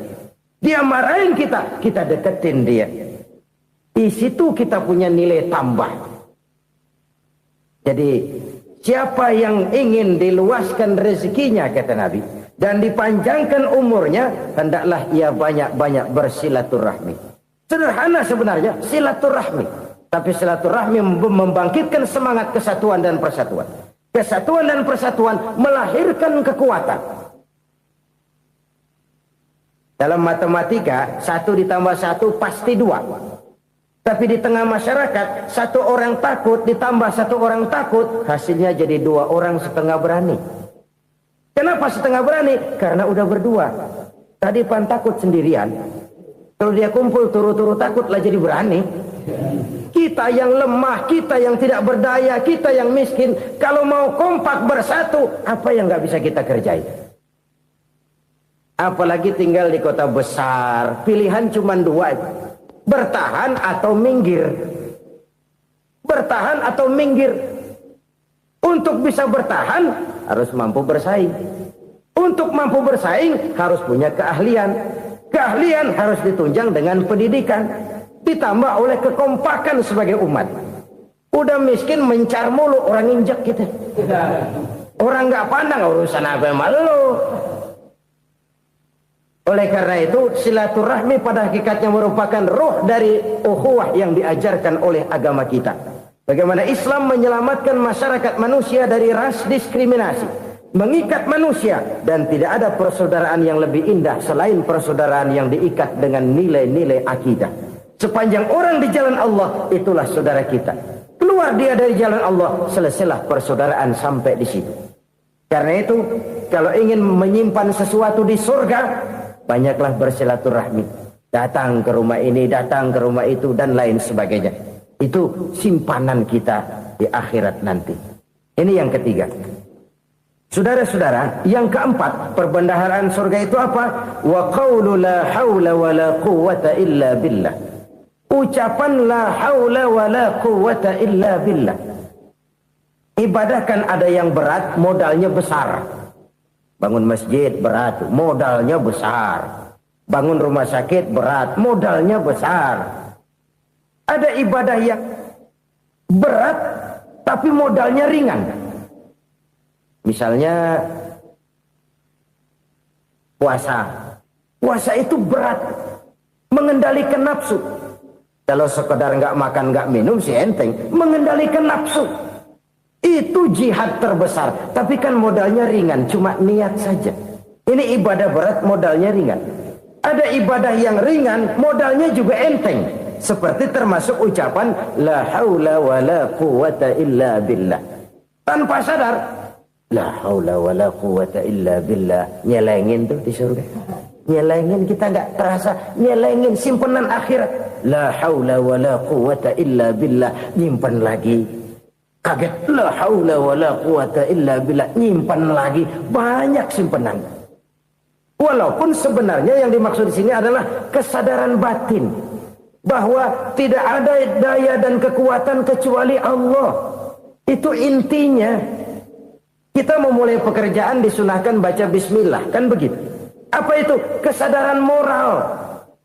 Dia marahin kita, kita deketin dia. Di situ kita punya nilai tambah. Jadi siapa yang ingin diluaskan rezekinya kata Nabi dan dipanjangkan umurnya, hendaklah ia banyak-banyak bersilaturahmi. Sederhana sebenarnya silaturahmi. Tapi silaturahmi membangkitkan semangat kesatuan dan persatuan. Kesatuan dan persatuan melahirkan kekuatan. Dalam matematika, 1 ditambah 1 pasti 2. Tapi di tengah masyarakat, 1 orang takut ditambah 1 orang takut, hasilnya jadi 2 orang setengah berani. Kenapa setengah berani? Karena udah berdua. Tadi pan takut sendirian. Kalau dia kumpul turu-turu takutlah jadi berani. Kita yang lemah, kita yang tidak berdaya, kita yang miskin, kalau mau kompak bersatu, apa yang nggak bisa kita kerjain? Apalagi tinggal di kota besar, pilihan cuma 2, bertahan atau minggir. Bertahan atau minggir. Untuk bisa bertahan harus mampu bersaing. Untuk mampu bersaing harus punya keahlian. Keahlian harus ditunjang dengan pendidikan. Ditambah oleh kekompakan sebagai umat. Udah miskin mencar mulu, orang injek gitu. Orang nggak pandang urusan apa malu. Oleh karena itu silaturahmi pada hakikatnya merupakan roh dari ukhuwah yang diajarkan oleh agama kita. Bagaimana Islam menyelamatkan masyarakat manusia dari ras diskriminasi, mengikat manusia, dan tidak ada persaudaraan yang lebih indah selain persaudaraan yang diikat dengan nilai-nilai akidah. Sepanjang orang di jalan Allah, itulah saudara kita. Keluar dia dari jalan Allah, selesailah persaudaraan sampai di situ. Karena itu, kalau ingin menyimpan sesuatu di surga, banyaklah bersilaturahmi. Datang ke rumah ini, datang ke rumah itu, dan lain sebagainya. Itu simpanan kita di akhirat nanti. Ini yang ketiga. Saudara-saudara, yang keempat, perbendaharaan surga itu apa? Wa qawlu la hawla wa la quwwata illa billah. Ucapan la haula wa la quwwata illa billah. Ibadah kan ada yang berat, modalnya besar. Bangun masjid berat, modalnya besar. Bangun rumah sakit berat, modalnya besar. Ada ibadah yang berat, tapi modalnya ringan. Misalnya puasa. Puasa itu berat, mengendalikan nafsu. Kalau sekedar nggak makan nggak minum sih enteng, mengendalikan nafsu itu jihad terbesar. Tapi kan modalnya ringan, cuma niat saja. Ini ibadah berat, modalnya ringan. Ada ibadah yang ringan, modalnya juga enteng. Seperti termasuk ucapan la haula wa la quwwata illa billah. Tanpa sadar, la haula wa la quwwata illa billah, nyelengin tuh di surga. Nyelengin, kita nggak terasa, nyelengin simpenan akhirat. La haula wa la quwwata illa billah, nyimpan lagi. Kaget, la haula wa la quwwata illa billah, nyimpan lagi. Banyak simpenan. Walaupun sebenarnya yang dimaksud di sini adalah kesadaran batin bahwa tidak ada daya dan kekuatan kecuali Allah. Itu intinya. Kita memulai pekerjaan disunahkan baca bismillah, kan begitu. Apa itu? Kesadaran moral.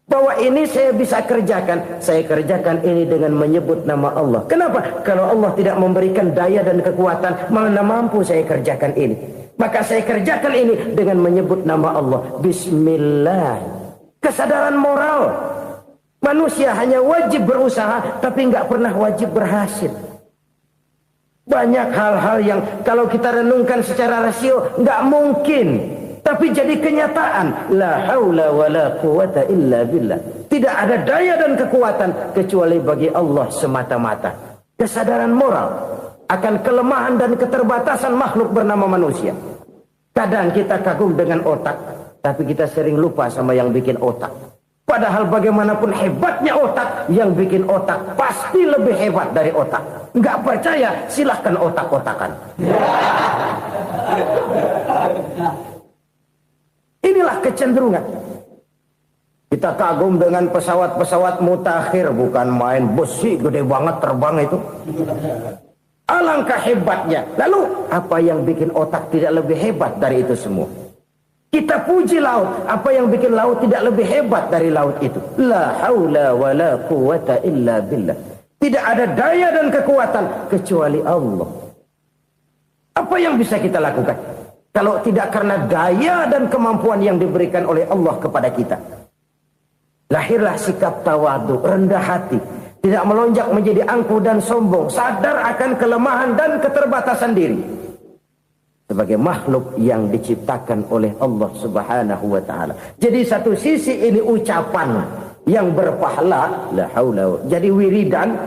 Bahwa ini saya bisa kerjakan. Saya kerjakan ini dengan menyebut nama Allah. Kenapa? Kalau Allah tidak memberikan daya dan kekuatan, mana mampu saya kerjakan ini. Maka saya kerjakan ini dengan menyebut nama Allah. Bismillah. Kesadaran moral. Manusia hanya wajib berusaha, tapi nggak pernah wajib berhasil. Banyak hal-hal yang kalau kita renungkan secara rasio nggak mungkin. Tapi jadi kenyataan. La haula wa la quwata illa billah. Tidak ada daya dan kekuatan kecuali bagi Allah semata-mata. Kesadaran moral akan kelemahan dan keterbatasan makhluk bernama manusia. Kadang kita kagum dengan otak, tapi kita sering lupa sama yang bikin otak. Padahal bagaimanapun hebatnya otak, yang bikin otak pasti lebih hebat dari otak. Nggak percaya, silahkan otak-otakan. Inilah kecenderungan. Kita kagum dengan pesawat-pesawat mutakhir, bukan main besi gede banget terbang itu. Alangkah hebatnya. Lalu apa yang bikin otak tidak lebih hebat dari itu semua? Kita puji laut, apa yang bikin laut tidak lebih hebat dari laut itu? La haula wa la quwata illa billah. Tidak ada daya dan kekuatan kecuali Allah. Apa yang bisa kita lakukan kalau tidak karena daya dan kemampuan yang diberikan oleh Allah kepada kita? Lahirlah sikap tawadu, rendah hati, tidak melonjak menjadi angkuh dan sombong, sadar akan kelemahan dan keterbatasan diri. Sebagai makhluk yang diciptakan oleh Allah Subhanahu wa ta'ala. Jadi satu sisi ini ucapan yang berpahala, la haula, jadi wiridan.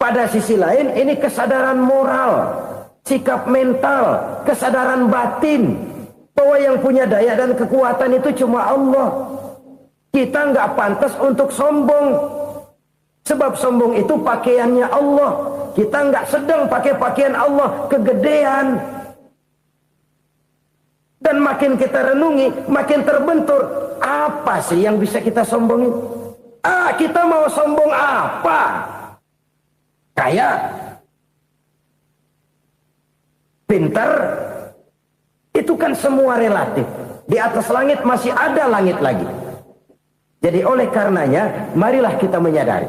Pada sisi lain ini kesadaran moral, sikap mental, kesadaran batin, bahwa yang punya daya dan kekuatan itu cuma Allah. Kita nggak pantas untuk sombong, sebab sombong itu pakaiannya Allah. Kita nggak sedang pakai pakaian Allah, kegedean. Dan makin kita renungi, makin terbentur. Apa sih yang bisa kita sombongin? Kita mau sombong apa? Kaya, pintar, itu kan semua relatif. Di atas langit masih ada langit lagi. Jadi oleh karenanya, marilah kita menyadari.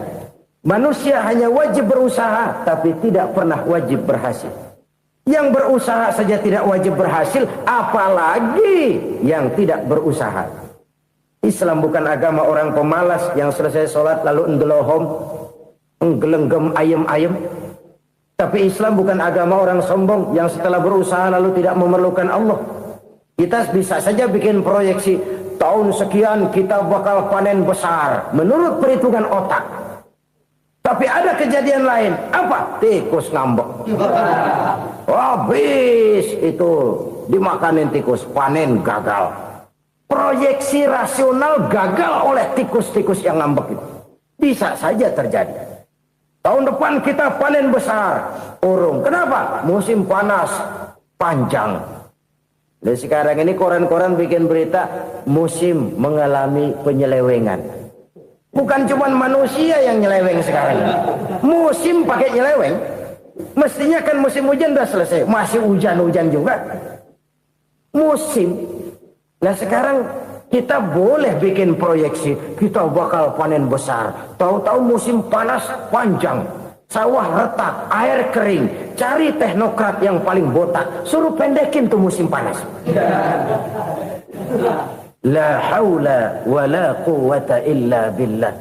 Manusia hanya wajib berusaha, tapi tidak pernah wajib berhasil. Yang berusaha saja tidak wajib berhasil, apalagi yang tidak berusaha. Islam bukan agama orang pemalas yang selesai sholat lalu endelohom, nggelenggem ayem-ayem. Tapi Islam bukan agama orang sombong yang setelah berusaha lalu tidak memerlukan Allah. Kita bisa saja bikin proyeksi, tahun sekian kita bakal panen besar menurut perhitungan otak. Tapi ada kejadian lain. Apa? Tikus ngambek. Habis itu dimakanin tikus, panen gagal. Proyeksi rasional gagal oleh tikus-tikus yang ngambek itu. Bisa saja terjadi. Tahun depan kita panen besar, urung. Kenapa? Musim panas panjang. Dan sekarang ini koran-koran bikin berita musim mengalami penyelewengan. Bukan cuma manusia yang nyeleweng sekarang. Musim pakai nyeleweng. Mestinya kan musim hujan udah selesai, masih hujan-hujan juga. Musim. Nah sekarang kita boleh bikin proyeksi, kita bakal panen besar. Tahu-tahu musim panas panjang, sawah retak, air kering. Cari teknokrat yang paling botak, suruh pendekin tuh musim panas. La haula wa la quwata illa billah.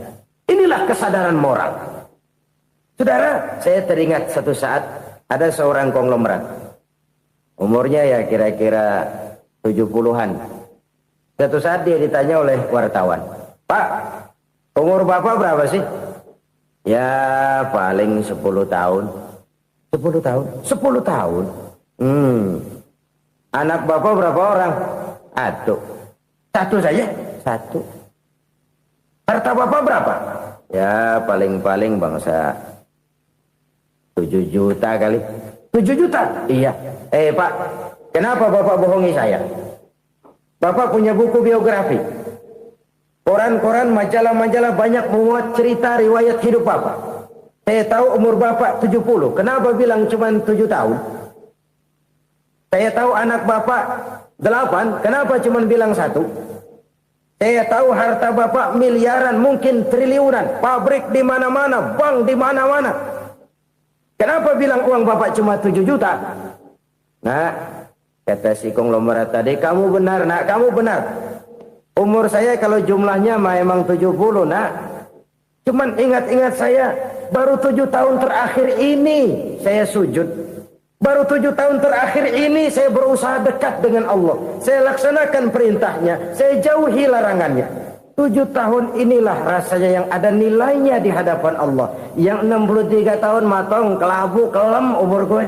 Inilah kesadaran moral. Saudara, saya teringat satu saat ada seorang konglomerat. Umurnya ya kira-kira 70-an. Satu saat dia ditanya oleh wartawan, "Pak, umur Bapak berapa sih?" "Ya paling 10 tahun." 10 tahun? 10 tahun? Anak Bapak berapa orang? Satu saja? Satu. Harta Bapak berapa? Ya paling-paling bangsa 7 juta kali. 7 juta? Iya. Pak, kenapa Bapak bohongi saya? Bapak punya buku biografi. Koran-koran, majalah-majalah banyak memuat cerita riwayat hidup Bapak. Saya tahu umur Bapak 70. Kenapa bilang cuma 7 tahun? Saya tahu anak Bapak 8. Kenapa cuma bilang 1? Saya tahu harta bapak miliaran, mungkin triliunan, pabrik di mana-mana, bank di mana-mana. Kenapa bilang uang bapak cuma 7 juta? Nah, kata si konglomerat tadi, kamu benar nak, kamu benar. Umur saya kalau jumlahnya memang 70 nak. Cuman ingat-ingat saya, baru 7 tahun terakhir ini saya sujud. Baru 7 tahun terakhir ini saya berusaha dekat dengan Allah. Saya laksanakan perintahnya, saya jauhi larangannya. 7 tahun inilah rasanya yang ada nilainya di hadapan Allah. Yang 63 tahun matong, kelabu, kelem umur gue.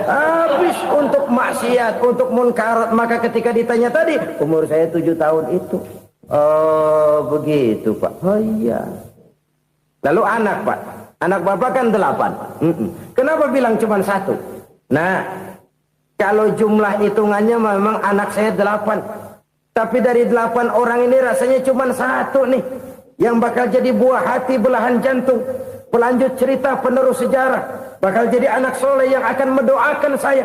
Habis untuk maksiat, untuk munkarat. Maka ketika ditanya tadi, umur saya 7 tahun itu. Oh begitu Pak. Oh iya. Lalu anak Pak. Anak bapak kan 8. Kenapa bilang cuma 1? Nah, kalau jumlah hitungannya memang anak saya 8. Tapi dari 8 orang ini rasanya cuma 1 nih. Yang bakal jadi buah hati, belahan jantung. Pelanjut cerita, penerus sejarah. Bakal jadi anak soleh yang akan mendoakan saya.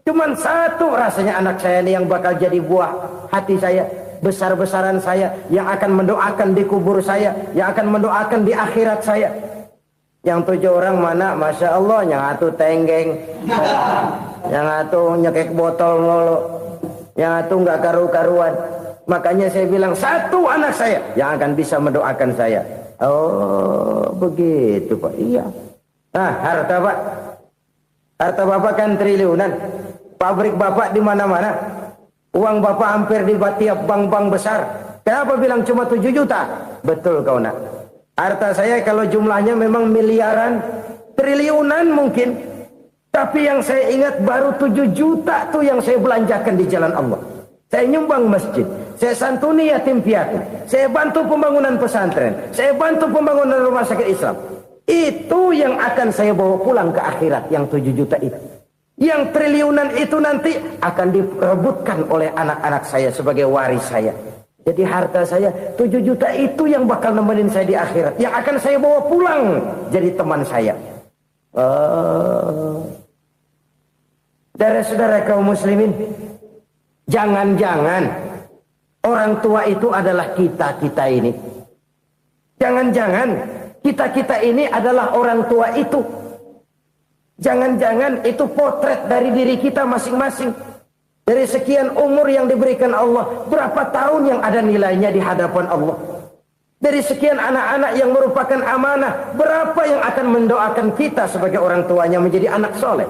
Cuma 1 rasanya anak saya ini yang bakal jadi buah hati saya. Besar-besaran saya. Yang akan mendoakan di kubur saya. Yang akan mendoakan di akhirat saya. Yang 7 orang mana? Masya Allah, yang atu tenggeng, yang atu nyekek botol mulu, yang atu nggak karu-karuan. Makanya saya bilang 1 anak saya yang akan bisa mendoakan saya. Oh begitu Pak. Iya. Nah harta Pak, harta bapak kan triliunan, pabrik bapak di mana-mana, uang bapak hampir di tiap bank-bank besar. Kenapa bilang cuma 7 juta? Betul kau nak. Harta saya kalau jumlahnya memang miliaran, triliunan mungkin. Tapi yang saya ingat baru 7 juta tuh yang saya belanjakan di jalan Allah. Saya nyumbang masjid, saya santuni yatim piatu, saya bantu pembangunan pesantren, saya bantu pembangunan rumah sakit Islam. Itu yang akan saya bawa pulang ke akhirat, yang 7 juta itu. Yang triliunan itu nanti akan diperebutkan oleh anak-anak saya sebagai waris saya. Jadi harta saya 7 juta itu yang bakal nemenin saya di akhirat. Yang akan saya bawa pulang jadi teman saya. Saudara-saudara kaum muslimin, jangan-jangan orang tua itu adalah kita-kita ini. Jangan-jangan kita-kita ini adalah orang tua itu. Jangan-jangan itu potret dari diri kita masing-masing. Dari sekian umur yang diberikan Allah, berapa tahun yang ada nilainya di hadapan Allah? Dari sekian anak-anak yang merupakan amanah, berapa yang akan mendoakan kita sebagai orang tuanya menjadi anak soleh?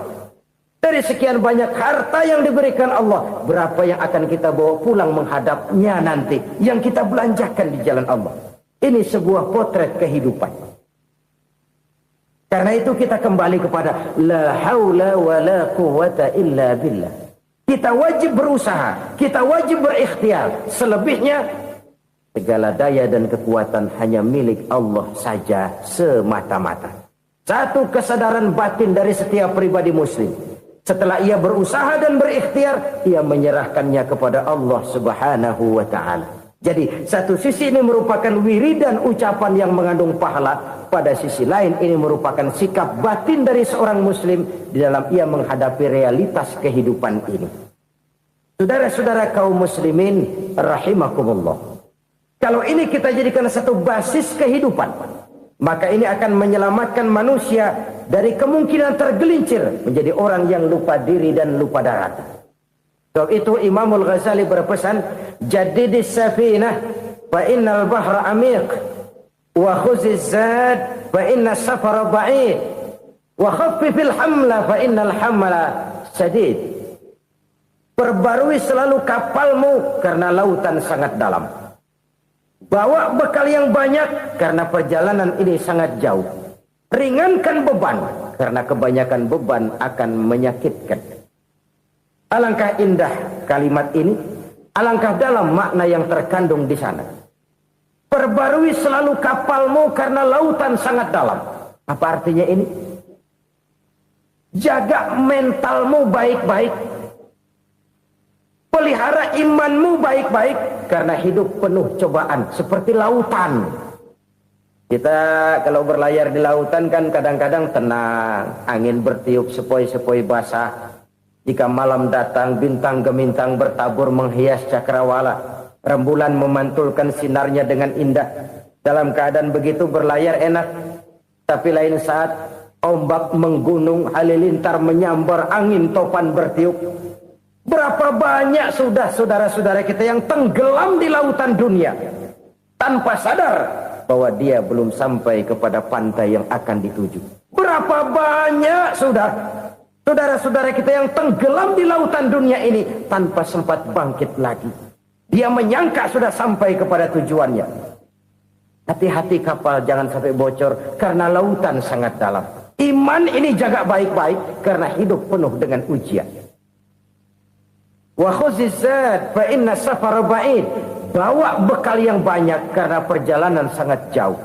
Dari sekian banyak harta yang diberikan Allah, berapa yang akan kita bawa pulang menghadapnya nanti, yang kita belanjakan di jalan Allah? Ini sebuah potret kehidupan. Karena itu kita kembali kepada la haula wa la quwwata illa billah. Kita wajib berusaha, kita wajib berikhtiar. Selebihnya, segala daya dan kekuatan hanya milik Allah saja semata-mata. Satu kesadaran batin dari setiap pribadi muslim. Setelah ia berusaha dan berikhtiar, ia menyerahkannya kepada Allah Subhanahu wa ta'ala. Jadi, satu sisi ini merupakan wiridan ucapan yang mengandung pahala. Pada sisi lain, ini merupakan sikap batin dari seorang muslim di dalam ia menghadapi realitas kehidupan ini. Saudara-saudara kaum muslimin rahimakumullah. Kalau ini kita jadikan satu basis kehidupan, maka ini akan menyelamatkan manusia dari kemungkinan tergelincir menjadi orang yang lupa diri dan lupa darat. Sebab itu Imamul Ghazali berpesan, jadidis safinah fa innal bahra amiq wa khuziz zad fa inna safara ba'id wa khaffifil hamla fa innal hamla sadid. Perbarui selalu kapalmu karena lautan sangat dalam. Bawa bekal yang banyak karena perjalanan ini sangat jauh. Ringankan beban karena kebanyakan beban akan menyakitkan. Alangkah indah kalimat ini, alangkah dalam makna yang terkandung di sana. Perbarui selalu kapalmu karena lautan sangat dalam. Apa artinya ini? Jaga mentalmu baik-baik. Pelihara imanmu baik-baik karena hidup penuh cobaan seperti lautan. Kita kalau berlayar di lautan kan kadang-kadang tenang, angin bertiup sepoi-sepoi basah. Jika malam datang bintang gemintang bertabur menghias cakrawala. Rembulan memantulkan sinarnya dengan indah. Dalam keadaan begitu berlayar enak. Tapi lain saat ombak menggunung, halilintar menyambar, angin topan bertiup. Berapa banyak sudah saudara-saudara kita yang tenggelam di lautan dunia tanpa sadar bahwa dia belum sampai kepada pantai yang akan dituju. Berapa banyak sudah saudara-saudara kita yang tenggelam di lautan dunia ini tanpa sempat bangkit lagi. Dia menyangka sudah sampai kepada tujuannya. Hati-hati kapal jangan sampai bocor karena lautan sangat dalam. Iman ini jaga baik-baik karena hidup penuh dengan ujian. Wa khuzizat fa inna safar ba'id. Bawa bekal yang banyak karena perjalanan sangat jauh.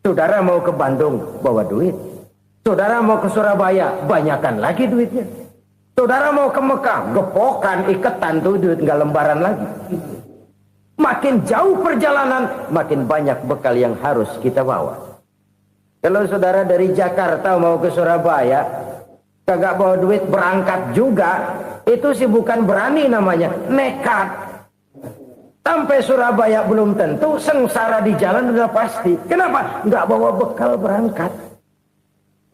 Saudara mau ke Bandung, bawa duit. Saudara mau ke Surabaya, banyakan lagi duitnya. Saudara mau ke Mekah, gepokan, iketan tuh duit nggak lembaran lagi. Makin jauh perjalanan, makin banyak bekal yang harus kita bawa. Kalau saudara dari Jakarta mau ke Surabaya, kagak bawa duit berangkat juga, itu sih bukan berani namanya, nekat. Sampai Surabaya belum tentu, sengsara di jalan udah pasti. Kenapa? Nggak bawa bekal berangkat.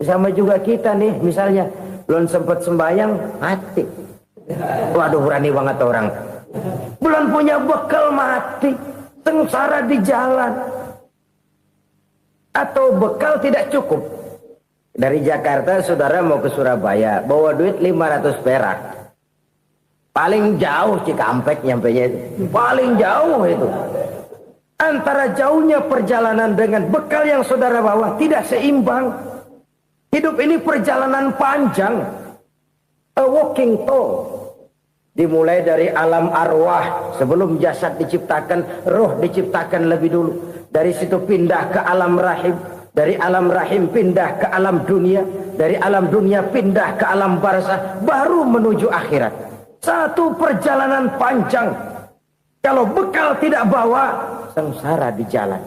Sama juga kita nih, misalnya belum sempat sembahyang, mati. Waduh, berani banget orang. Belum punya bekal, mati. Sengsara di jalan. Atau bekal tidak cukup. Dari Jakarta saudara mau ke Surabaya, bawa duit 500 perak. Paling jauh Cikampek nyampenya itu. Paling jauh itu. Antara jauhnya perjalanan dengan bekal yang saudara bawa tidak seimbang. Hidup ini perjalanan panjang. A walking tour. Dimulai dari alam arwah. Sebelum jasad diciptakan, roh diciptakan lebih dulu. Dari situ pindah ke alam rahim. Dari alam rahim pindah ke alam dunia. Dari alam dunia pindah ke alam barzah. Baru menuju akhirat. Satu perjalanan panjang. Kalau bekal tidak bawa, sengsara di jalan.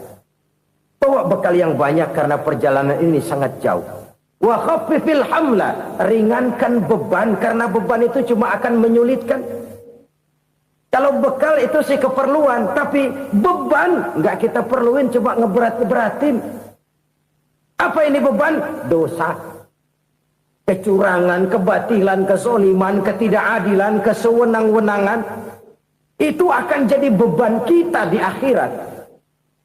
Bawa bekal yang banyak karena perjalanan ini sangat jauh. Wa khaffifil hamla, ringankan beban karena beban itu cuma akan menyulitkan. Kalau bekal itu sih keperluan, tapi beban nggak kita perluin, cuma ngeberat-beratin. Apa ini beban? Dosa. Kecurangan, kebatilan, kezoliman, ketidakadilan, kesewenang-wenangan. Itu akan jadi beban kita di akhirat.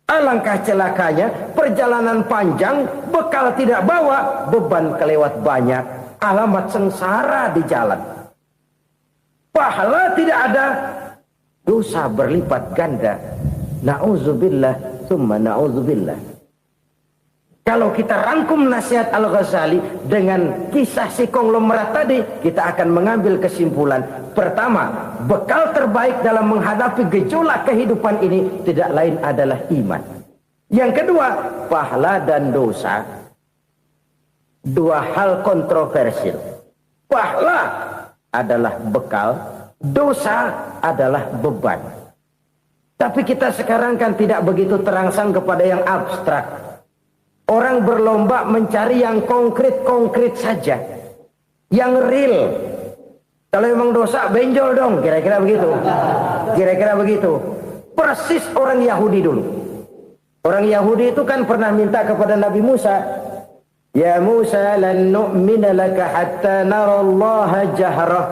Alangkah celakanya, perjalanan panjang, bekal tidak bawa, beban kelewat banyak. Alamat sengsara di jalan. Pahala tidak ada, dosa berlipat ganda. Na'udzubillah, summa na'udzubillah. Kalau kita rangkum nasihat Al-Ghazali dengan kisah si konglomerat tadi, kita akan mengambil kesimpulan. Pertama, bekal terbaik dalam menghadapi gejolak kehidupan ini tidak lain adalah iman. Yang kedua, pahala dan dosa. Dua hal kontroversial. Pahala adalah bekal, dosa adalah beban. Tapi kita sekarang kan tidak begitu terangsang kepada yang abstrak. Orang berlomba mencari yang konkret-konkret saja. Yang real. Kalau memang dosa, benjol dong. Kira-kira begitu. Kira-kira begitu. Persis orang Yahudi dulu. Orang Yahudi itu kan pernah minta kepada Nabi Musa. Ya Musa lan nu'mina laka hatta narallaha jahrah.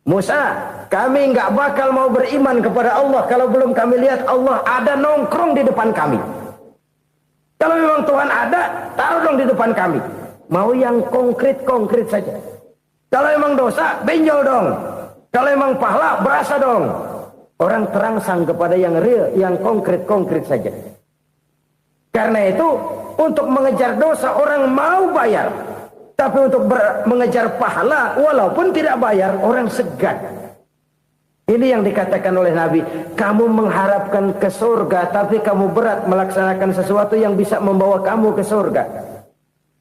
Musa, kami nggak bakal mau beriman kepada Allah kalau belum kami lihat Allah ada nongkrong di depan kami. Kalau memang Tuhan ada, taruh dong di depan kami. Mau yang konkret-konkret saja. Kalau memang dosa, benjol dong. Kalau memang pahala, berasa dong. Orang terangsang kepada yang real, yang konkret-konkret saja. Karena itu, untuk mengejar dosa, orang mau bayar. Tapi untuk mengejar pahala, walaupun tidak bayar, orang segan. Ini yang dikatakan oleh Nabi, kamu mengharapkan ke surga, tapi kamu berat melaksanakan sesuatu yang bisa membawa kamu ke surga.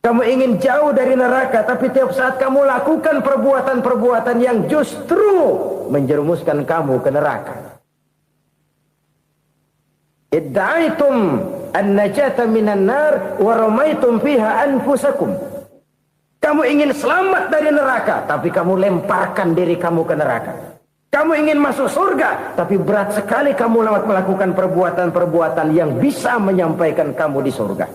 Kamu ingin jauh dari neraka, tapi tiap saat kamu lakukan perbuatan-perbuatan yang justru menjerumuskan kamu ke neraka. Idda'aitum an-najata minan nar wa ramaitum fiha anfusakum. Kamu ingin selamat dari neraka, tapi kamu lemparkan diri kamu ke neraka. Kamu ingin masuk surga, tapi berat sekali kamu melakukan perbuatan-perbuatan yang bisa menyampaikan kamu di surga.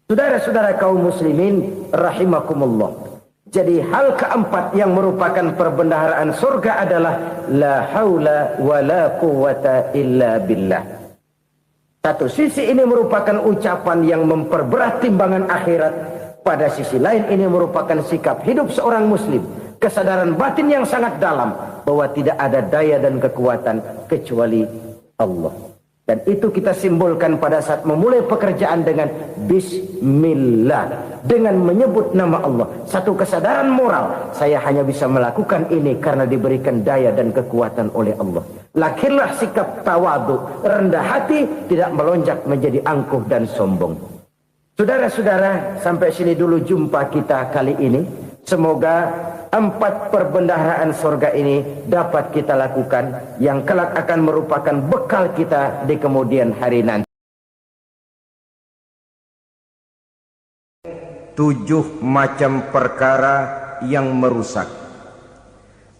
Saudara-saudara kaum muslimin rahimakumullah. Jadi hal keempat yang merupakan perbendaharaan surga adalah la haula wa la quwwata illa billah. Satu sisi ini merupakan ucapan yang memperberat timbangan akhirat. Pada sisi lain ini merupakan sikap hidup seorang muslim. Kesadaran batin yang sangat dalam bahwa tidak ada daya dan kekuatan kecuali Allah. Dan itu kita simbolkan pada saat memulai pekerjaan dengan Bismillah, dengan menyebut nama Allah. Satu kesadaran moral, saya hanya bisa melakukan ini karena diberikan daya dan kekuatan oleh Allah. Lahirlah sikap tawadu, rendah hati, tidak melonjak menjadi angkuh dan sombong. Saudara-saudara, sampai sini dulu jumpa kita kali ini. Semoga 4 perbendaharaan surga ini dapat kita lakukan, yang kelak akan merupakan bekal kita di kemudian hari nanti. 7 macam perkara yang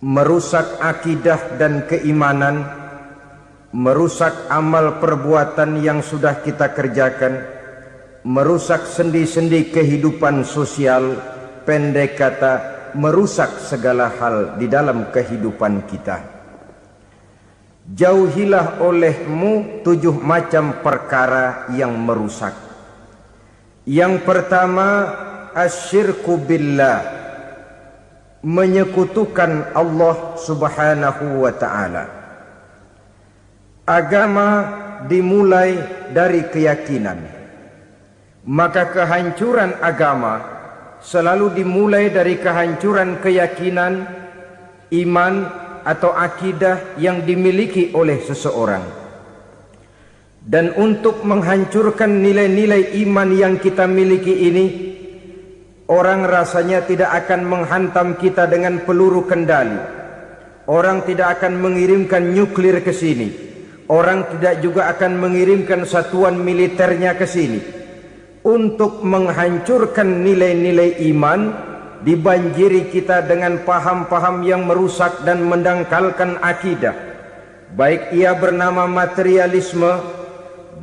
merusak akidah dan keimanan, merusak amal perbuatan yang sudah kita kerjakan, merusak sendi-sendi kehidupan sosial, pendek kata merusak segala hal di dalam kehidupan kita. Jauhilah olehmu 7 macam perkara yang merusak. Yang pertama, asyirku billah, menyekutukan Allah subhanahu wa ta'ala. Agama dimulai dari keyakinan, maka kehancuran agama selalu dimulai dari kehancuran keyakinan, iman atau akidah yang dimiliki oleh seseorang. Dan untuk menghancurkan nilai-nilai iman yang kita miliki ini, orang rasanya tidak akan menghantam kita dengan peluru kendali. Orang tidak akan mengirimkan nuklir ke sini. Orang tidak juga akan mengirimkan satuan militernya ke sini. Untuk menghancurkan nilai-nilai iman, dibanjiri kita dengan paham-paham yang merusak dan mendangkalkan akidah. Baik ia bernama materialisme,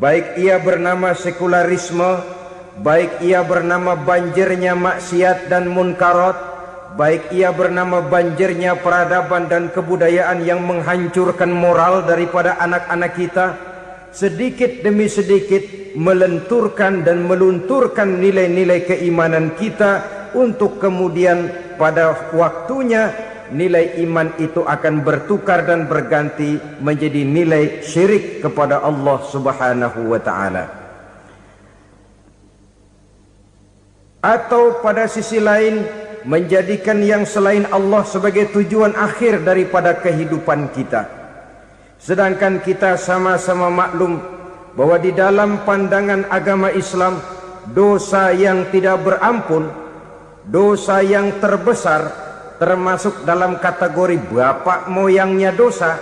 baik ia bernama sekularisme, baik ia bernama banjirnya maksiat dan munkarat, baik ia bernama banjirnya peradaban dan kebudayaan yang menghancurkan moral daripada anak-anak kita. Sedikit demi sedikit melenturkan dan melunturkan nilai-nilai keimanan kita, untuk kemudian pada waktunya nilai iman itu akan bertukar dan berganti menjadi nilai syirik kepada Allah subhanahu wa ta'ala. Atau pada sisi lain, menjadikan yang selain Allah sebagai tujuan akhir daripada kehidupan kita. Sedangkan kita sama-sama maklum bahwa di dalam pandangan agama Islam, dosa yang tidak berampun, dosa yang terbesar, termasuk dalam kategori bapak moyangnya dosa,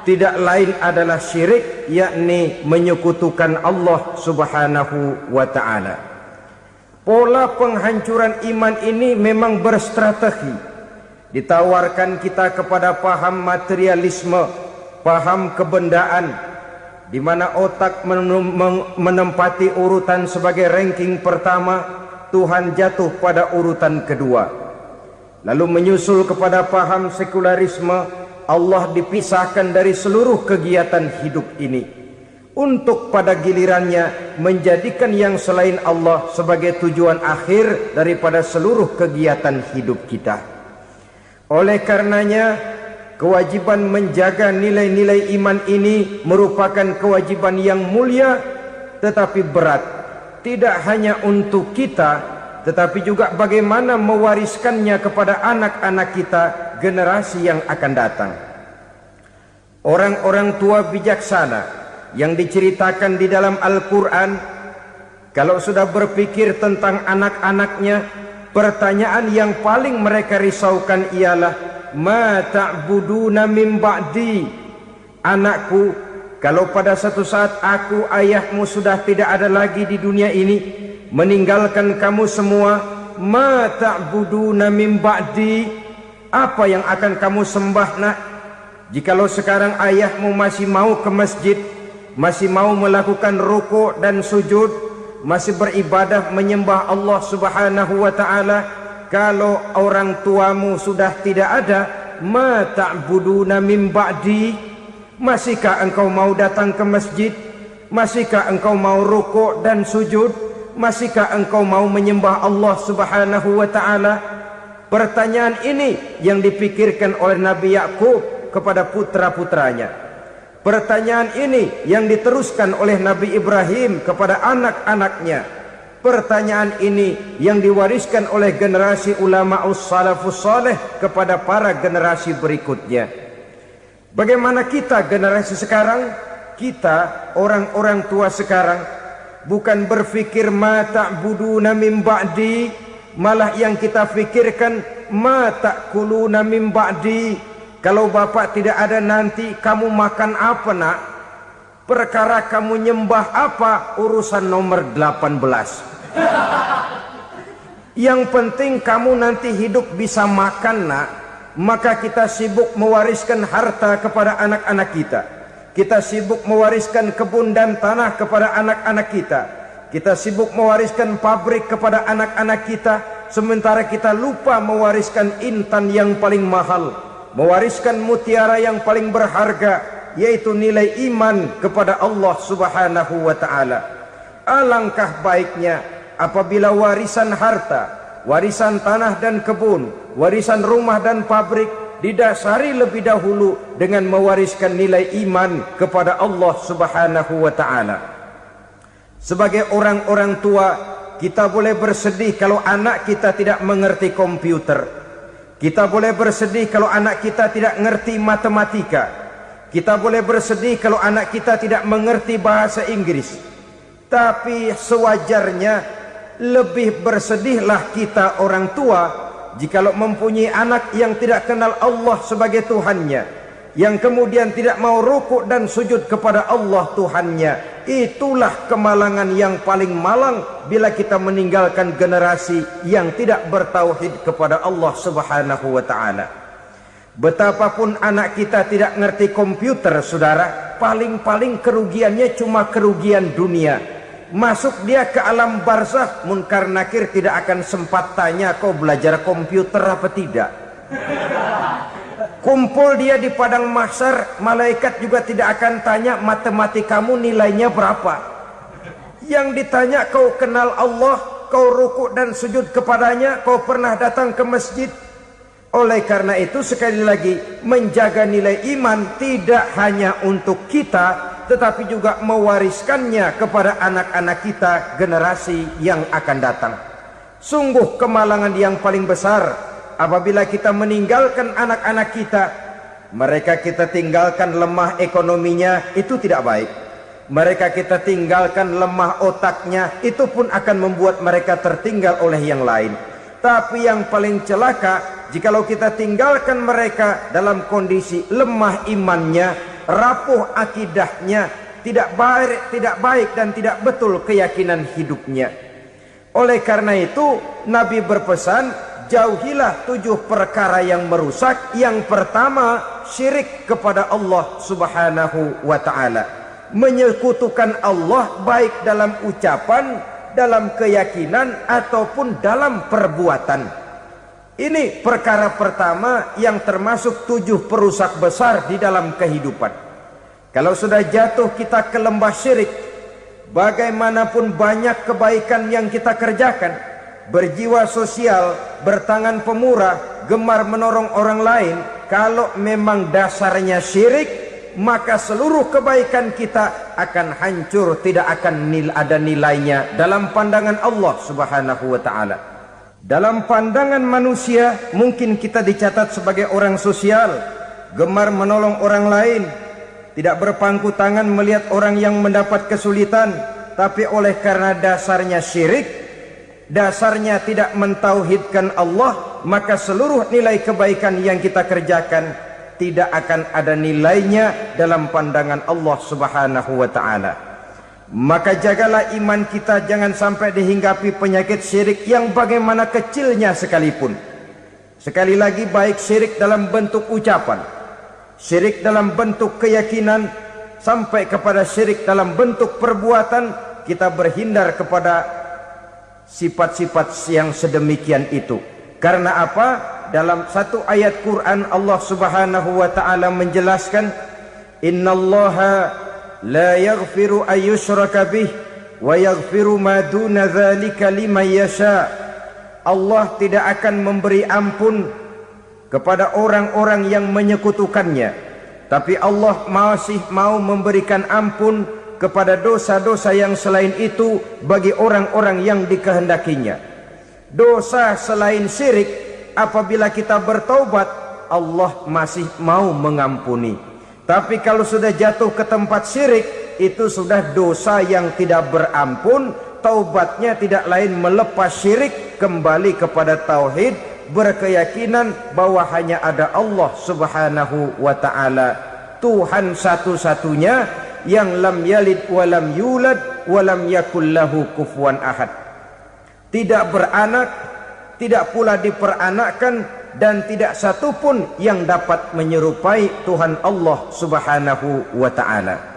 tidak lain adalah syirik, yakni menyekutukan Allah subhanahu wa ta'ala. Pola penghancuran iman ini memang berstrategi. Ditawarkan kita kepada paham materialisme, paham kebendaan, di mana otak menempati urutan sebagai ranking pertama, Tuhan jatuh pada urutan kedua. Lalu menyusul kepada paham sekularisme, Allah dipisahkan dari seluruh kegiatan hidup ini, untuk pada gilirannya menjadikan yang selain Allah sebagai tujuan akhir daripada seluruh kegiatan hidup kita. Oleh karenanya, kewajiban menjaga nilai-nilai iman ini merupakan kewajiban yang mulia tetapi berat. Tidak hanya untuk kita, tetapi juga bagaimana mewariskannya kepada anak-anak kita, generasi yang akan datang. Orang-orang tua bijaksana yang diceritakan di dalam Al-Quran, kalau sudah berpikir tentang anak-anaknya, pertanyaan yang paling mereka risaukan ialah, ma ta'buduna min ba'di. Anakku, kalau pada satu saat aku, ayahmu sudah tidak ada lagi di dunia ini, meninggalkan kamu semua, ma ta'buduna min ba'di, Apa yang akan kamu sembah nak? Jikalau sekarang ayahmu masih mau ke masjid, masih mau melakukan rukuk dan sujud, masih beribadah menyembah Allah Subhanahu wa ta'ala, kalau orang tuamu sudah tidak ada, ma ta'buduna min ba'di, masihkah engkau mau datang ke masjid? Masihkah engkau mau rukuk dan sujud? Masihkah engkau mau menyembah Allah Subhanahu wa ta'ala? Pertanyaan ini yang dipikirkan oleh Nabi Yakub kepada putra-putranya. Pertanyaan ini yang diteruskan oleh Nabi Ibrahim kepada anak-anaknya. Pertanyaan ini yang diwariskan oleh generasi ulama salafus saleh kepada para generasi berikutnya. Bagaimana kita generasi sekarang? Kita orang-orang tua sekarang bukan berfikir ma ta'buduna min ba'di, malah yang kita fikirkan ma ta'kuluna min ba'di. Kalau bapak tidak ada nanti kamu makan apa nak? Perkara kamu nyembah apa urusan nomor 18. Yang penting kamu nanti hidup bisa makan nak. Maka kita sibuk mewariskan harta kepada anak-anak kita. Kita sibuk mewariskan kebun dan tanah kepada anak-anak kita. Kita sibuk mewariskan pabrik kepada anak-anak kita. Sementara kita lupa mewariskan intan yang paling mahal, mewariskan mutiara yang paling berharga, yaitu nilai iman kepada Allah Subhanahu wa ta'ala. Alangkah baiknya apabila warisan harta, warisan tanah dan kebun, warisan rumah dan pabrik didasari lebih dahulu dengan mewariskan nilai iman kepada Allah Subhanahu wa ta'ala. Sebagai orang-orang tua, kita boleh bersedih kalau anak kita tidak mengerti komputer. Kita boleh bersedih kalau anak kita tidak mengerti matematika. Kita boleh bersedih kalau anak kita tidak mengerti bahasa Inggris. Tapi sewajarnya lebih bersedihlah kita orang tua jikalau mempunyai anak yang tidak kenal Allah sebagai Tuhannya, yang kemudian tidak mau rukuk dan sujud kepada Allah Tuhannya. Itulah kemalangan yang paling malang bila kita meninggalkan generasi yang tidak bertauhid kepada Allah Subhanahu wa ta'ala. Betapapun anak kita tidak ngerti komputer, saudara, paling-paling kerugiannya cuma kerugian dunia. Masuk dia ke alam barzakh, munkar nakir tidak akan sempat tanya kau belajar komputer apa tidak. Kumpul dia di padang mahsyar, malaikat juga tidak akan tanya matematikamu nilainya berapa. Yang ditanya kau kenal Allah, kau rukuk dan sujud kepadanya, kau pernah datang ke masjid. Oleh karena itu sekali lagi, menjaga nilai iman tidak hanya untuk kita, tetapi juga mewariskannya kepada anak-anak kita generasi yang akan datang. Sungguh kemalangan yang paling besar apabila kita meninggalkan anak-anak kita. Mereka kita tinggalkan lemah ekonominya, itu tidak baik. Mereka kita tinggalkan lemah otaknya, itu pun akan membuat mereka tertinggal oleh yang lain. Tapi yang paling celaka, jikalau kita tinggalkan mereka dalam kondisi lemah imannya, rapuh akidahnya, tidak baik dan tidak betul keyakinan hidupnya. Oleh karena itu Nabi berpesan, jauhilah 7 perkara yang merusak. Yang pertama, syirik kepada Allah Subhanahu wa ta'ala. Menyekutukan Allah baik dalam ucapan, dalam keyakinan ataupun dalam perbuatan. Ini perkara pertama yang termasuk 7 perusak besar di dalam kehidupan. Kalau sudah jatuh kita ke lembah syirik, bagaimanapun banyak kebaikan yang kita kerjakan, berjiwa sosial, bertangan pemurah, gemar menolong orang lain, kalau memang dasarnya syirik, maka seluruh kebaikan kita akan hancur, tidak akan ada nilainya dalam pandangan Allah Subhanahu wa ta'ala. Dalam pandangan manusia mungkin kita dicatat sebagai orang sosial, gemar menolong orang lain, tidak berpangku tangan melihat orang yang mendapat kesulitan. Tapi oleh karena dasarnya syirik, dasarnya tidak mentauhidkan Allah, maka seluruh nilai kebaikan yang kita kerjakan tidak akan ada nilainya dalam pandangan Allah Subhanahu wa ta'ala. Maka jagalah iman kita jangan sampai dihinggapi penyakit syirik yang bagaimana kecilnya sekalipun. Sekali lagi, baik syirik dalam bentuk ucapan, syirik dalam bentuk keyakinan, sampai kepada syirik dalam bentuk perbuatan, kita berhindar kepada sifat-sifat yang sedemikian itu. Karena apa? Dalam satu ayat Quran Allah Subhanahu wa taala menjelaskan, innallaha la yaghfiru ayyushraka bih wa yaghfiru ma duna dzalika liman yasha. Allah tidak akan memberi ampun kepada orang-orang yang menyekutukannya, tapi Allah masih mau memberikan ampun kepada dosa-dosa yang selain itu bagi orang-orang yang dikehendakinya. Dosa selain syirik, apabila kita bertaubat, Allah masih mau mengampuni. Tapi kalau sudah jatuh ke tempat syirik, itu sudah dosa yang tidak berampun. Taubatnya tidak lain melepas syirik, kembali kepada tauhid, berkeyakinan bahwa hanya ada Allah Subhanahu wa ta'ala, Tuhan satu-satunya, yang lam yalid walam yulad walam yakul lahu kufuwan ahad. Tidak beranak, tidak pula diperanakkan, dan tidak satupun yang dapat menyerupai Tuhan Allah Subhanahu wa ta'ala.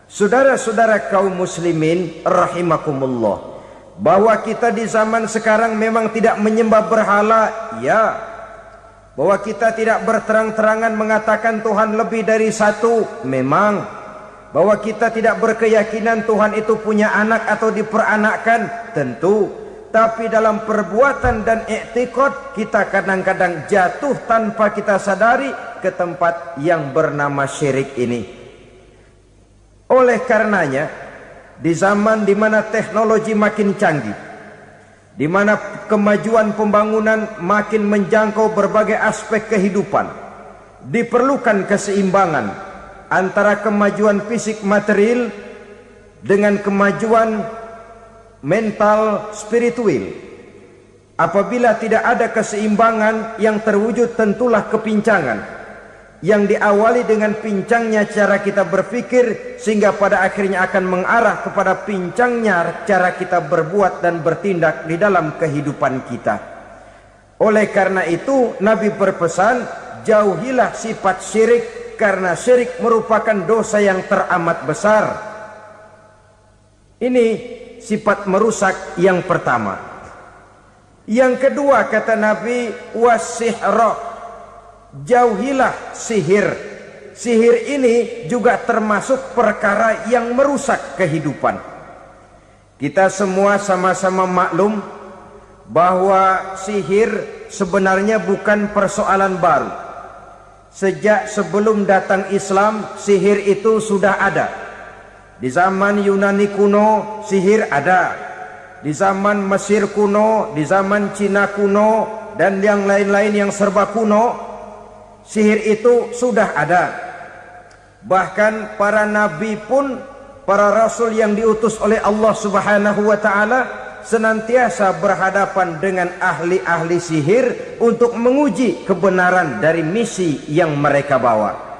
Saudara-saudara kaum muslimin rahimakumullah, bahwa kita di zaman sekarang memang tidak menyembah berhala, ya. Bahwa kita tidak berterang-terangan mengatakan Tuhan lebih dari satu, memang. Bahwa kita tidak berkeyakinan Tuhan itu punya anak atau diperanakkan, tentu. Tapi dalam perbuatan dan i'tiqad, kita kadang-kadang jatuh tanpa kita sadari ke tempat yang bernama syirik ini. Oleh karenanya, di zaman di mana teknologi makin canggih, di mana kemajuan pembangunan makin menjangkau berbagai aspek kehidupan, diperlukan keseimbangan antara kemajuan fisik material dengan kemajuan mental spiritual. Apabila tidak ada keseimbangan yang terwujud, tentulah kepincangan yang diawali dengan pincangnya cara kita berpikir, sehingga pada akhirnya akan mengarah kepada pincangnya cara kita berbuat dan bertindak di dalam kehidupan kita. Oleh karena itu, Nabi berpesan, jauhilah sifat syirik, karena syirik merupakan dosa yang teramat besar. Ini sifat merusak yang pertama. Yang kedua, kata Nabi, wasihra, jauhilah sihir. Sihir ini juga termasuk perkara yang merusak kehidupan. Kita semua sama-sama maklum bahwa sihir sebenarnya bukan persoalan baru. Sejak sebelum datang Islam, sihir itu sudah ada. Di zaman Yunani kuno, sihir ada. Di zaman Mesir kuno, di zaman Cina kuno, dan yang lain-lain yang serba kuno, sihir itu sudah ada. Bahkan para nabi pun, para rasul yang diutus oleh Allah Subhanahu wa ta'ala, senantiasa berhadapan dengan ahli-ahli sihir untuk menguji kebenaran dari misi yang mereka bawa.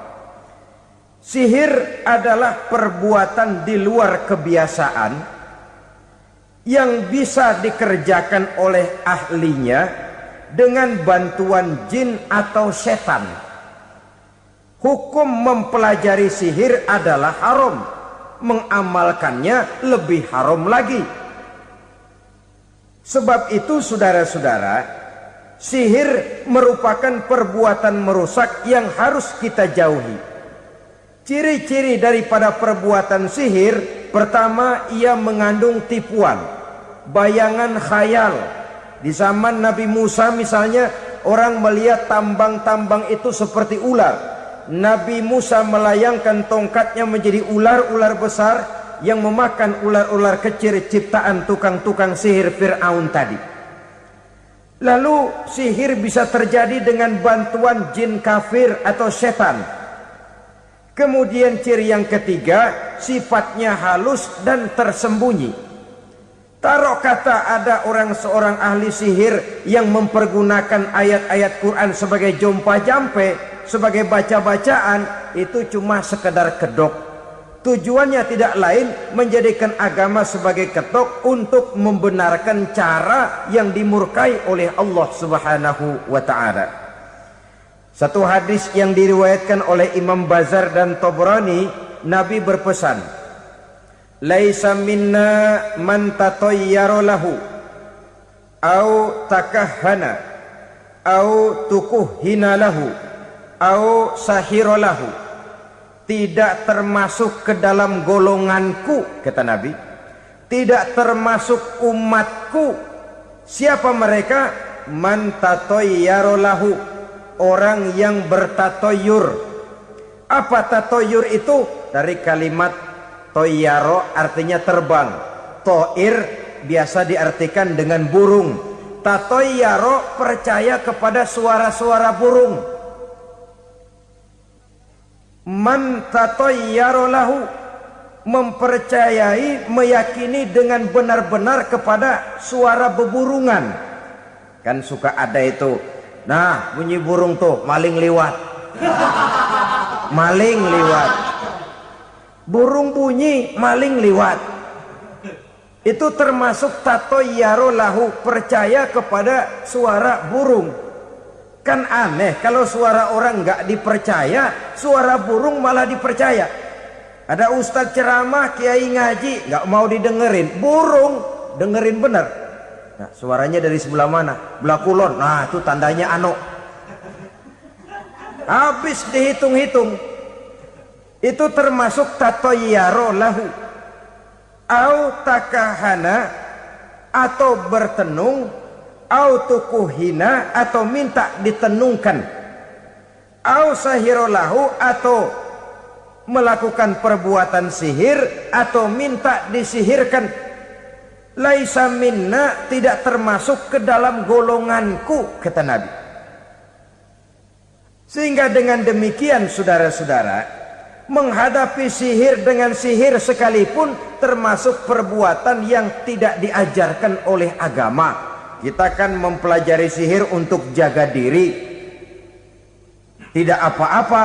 Sihir adalah perbuatan di luar kebiasaan yang bisa dikerjakan oleh ahlinya dengan bantuan jin atau setan. Hukum mempelajari sihir adalah haram, mengamalkannya lebih haram lagi. Sebab itu saudara-saudara, sihir merupakan perbuatan merusak yang harus kita jauhi. Ciri-ciri daripada perbuatan sihir, pertama, ia mengandung tipuan, bayangan khayal. Di zaman Nabi Musa misalnya, orang melihat tambang-tambang itu seperti ular. Nabi Musa melayangkan tongkatnya menjadi ular-ular besar yang memakan ular-ular kecil ciptaan tukang-tukang sihir Fir'aun tadi. Lalu sihir bisa terjadi dengan bantuan jin kafir atau setan. Kemudian ciri yang ketiga, sifatnya halus dan tersembunyi. Taruh kata ada seorang ahli sihir yang mempergunakan ayat-ayat Quran sebagai jompa jampe, sebagai baca-bacaan, itu cuma sekedar kedok. Tujuannya tidak lain menjadikan agama sebagai ketok untuk membenarkan cara yang dimurkai oleh Allah Subhanahu wa taala. Satu hadis yang diriwayatkan oleh Imam Bazar dan Tabrani, Nabi berpesan, "Laisa minna man tatayyara lahu au takahhana au tukuhhina lahu au sahira lahu." Tidak termasuk ke dalam golonganku, kata Nabi. Tidak termasuk umatku. Siapa mereka? Man tatayyara lahu, orang yang bertatoyur. Apa tatoyur itu? Dari kalimat toyaro, artinya terbang. Toir biasa diartikan dengan burung. Tatoyaro percaya kepada suara-suara burung. Man tatayyara lahu, mempercayai, meyakini dengan benar-benar kepada suara beburungan. Kan suka ada itu, nah bunyi burung tuh, maling liwat. Maling liwat. Burung bunyi, maling liwat. Itu termasuk tatayyara lahu, percaya kepada suara burung. Kan aneh kalau suara orang nggak dipercaya, suara burung malah dipercaya. Ada ustadz ceramah, kiai ngaji, nggak mau didengerin, burung dengerin bener. Nah, suaranya dari sebelah mana? Belah kulon. Nah, itu tandanya ano. Habis dihitung-hitung, itu termasuk tatayyara lahu. Au takahana, atau bertenung, au tukuhina, atau minta ditenungkan, au sahirolahu, atau melakukan perbuatan sihir, atau minta disihirkan. Laisa minna, tidak termasuk ke dalam golonganku, kata Nabi. Sehingga dengan demikian saudara-saudara, menghadapi sihir dengan sihir sekalipun termasuk perbuatan yang tidak diajarkan oleh agama. Kita kan mempelajari sihir untuk jaga diri, tidak apa-apa.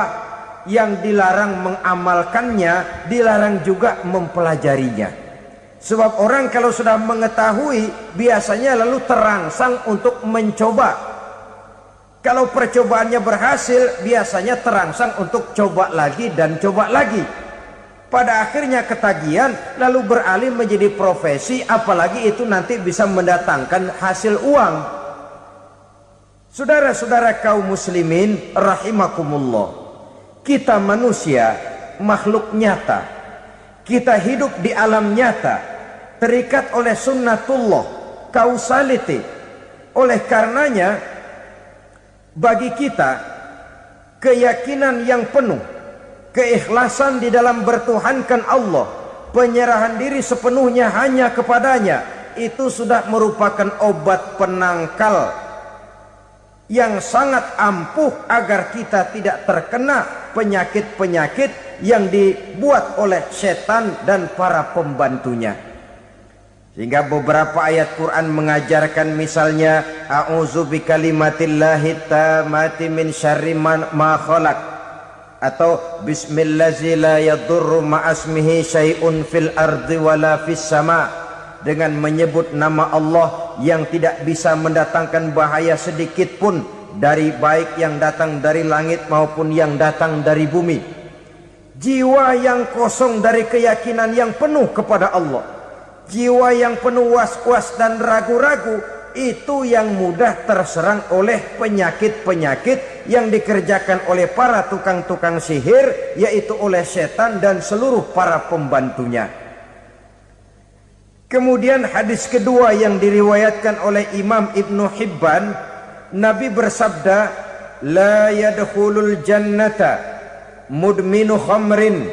Yang dilarang mengamalkannya, dilarang juga mempelajarinya. Sebab orang kalau sudah mengetahui, biasanya lalu terangsang untuk mencoba. Kalau percobaannya berhasil, biasanya terangsang untuk coba lagi dan coba lagi. Pada akhirnya ketagihan, lalu beralih menjadi profesi, apalagi itu nanti bisa mendatangkan hasil uang. Saudara-saudara kaum muslimin rahimakumullah, kita manusia makhluk nyata, kita hidup di alam nyata, terikat oleh sunnatullah, causality. Oleh karenanya bagi kita keyakinan yang penuh, keikhlasan di dalam bertuhankan Allah, penyerahan diri sepenuhnya hanya kepadanya, itu sudah merupakan obat penangkal yang sangat ampuh agar kita tidak terkena penyakit-penyakit yang dibuat oleh setan dan para pembantunya. Sehingga beberapa ayat Quran mengajarkan, misalnya a'udzu bikalimatillahi tammati min syarri ma khalaq, atau bismillazi la yadurru ma'asmihi syai'un fil ardi wala fis sama, dengan menyebut nama Allah yang tidak bisa mendatangkan bahaya sedikit pun, dari baik yang datang dari langit maupun yang datang dari bumi. Jiwa yang kosong dari keyakinan yang penuh kepada Allah, jiwa yang penuh was-was dan ragu-ragu, itu yang mudah terserang oleh penyakit-penyakit yang dikerjakan oleh para tukang-tukang sihir, yaitu oleh setan dan seluruh para pembantunya. Kemudian hadis kedua yang diriwayatkan oleh Imam Ibnu Hibban, Nabi bersabda, la yadkhulul jannata mudminu khamrin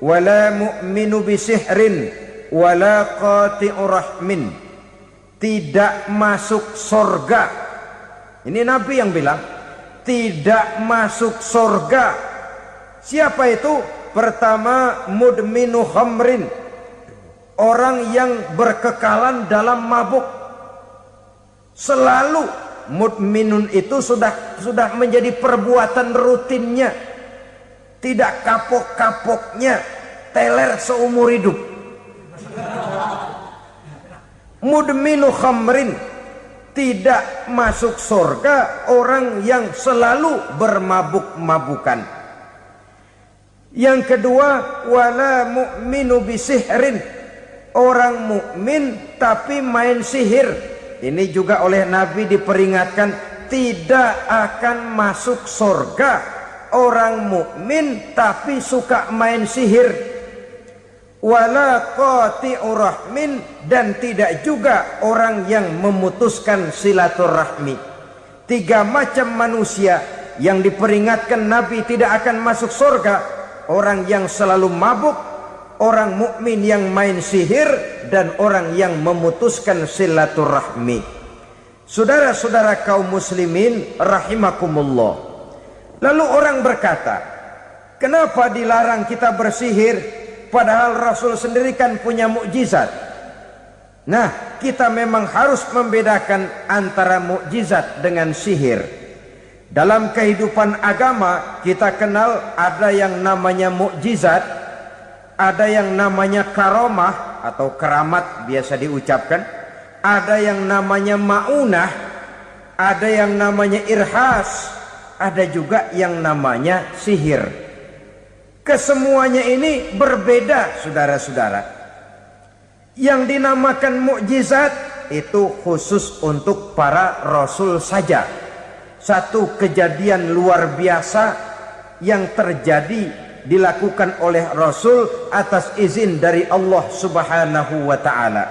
wala mu'minu bisihrin wala qati'u rahmin. Tidak masuk surga. Ini Nabi yang bilang, tidak masuk surga. Siapa itu? Pertama, mudminu khamrin, orang yang berkekalan dalam mabuk. Selalu mudminun itu sudah menjadi perbuatan rutinnya, tidak kapok-kapoknya, teler seumur hidup. Mudminu khamrin, tidak masuk surga orang yang selalu bermabuk-mabukan. Yang kedua, wala mu'minu bisihrin, orang mukmin tapi main sihir. Ini juga oleh Nabi diperingatkan, tidak akan masuk surga orang mukmin tapi suka main sihir. Wala qati'ur rahmin, dan tidak juga orang yang memutuskan silaturahmi. 3 macam manusia yang diperingatkan Nabi tidak akan masuk surga: orang yang selalu mabuk, orang mukmin yang main sihir, dan orang yang memutuskan silaturahmi. Saudara-saudara kaum muslimin rahimakumullah. Lalu orang berkata, kenapa dilarang kita bersihir? Padahal Rasul sendiri kan punya mukjizat. Nah, kita memang harus membedakan antara mukjizat dengan sihir. Dalam kehidupan agama kita kenal ada yang namanya mukjizat, ada yang namanya karomah atau keramat biasa diucapkan, ada yang namanya maunah, ada yang namanya irhas, ada juga yang namanya sihir. Kesemuanya ini berbeda, saudara-saudara. Yang dinamakan mukjizat itu khusus untuk para rasul saja. Satu kejadian luar biasa yang terjadi dilakukan oleh rasul atas izin dari Allah Subhanahu wa taala.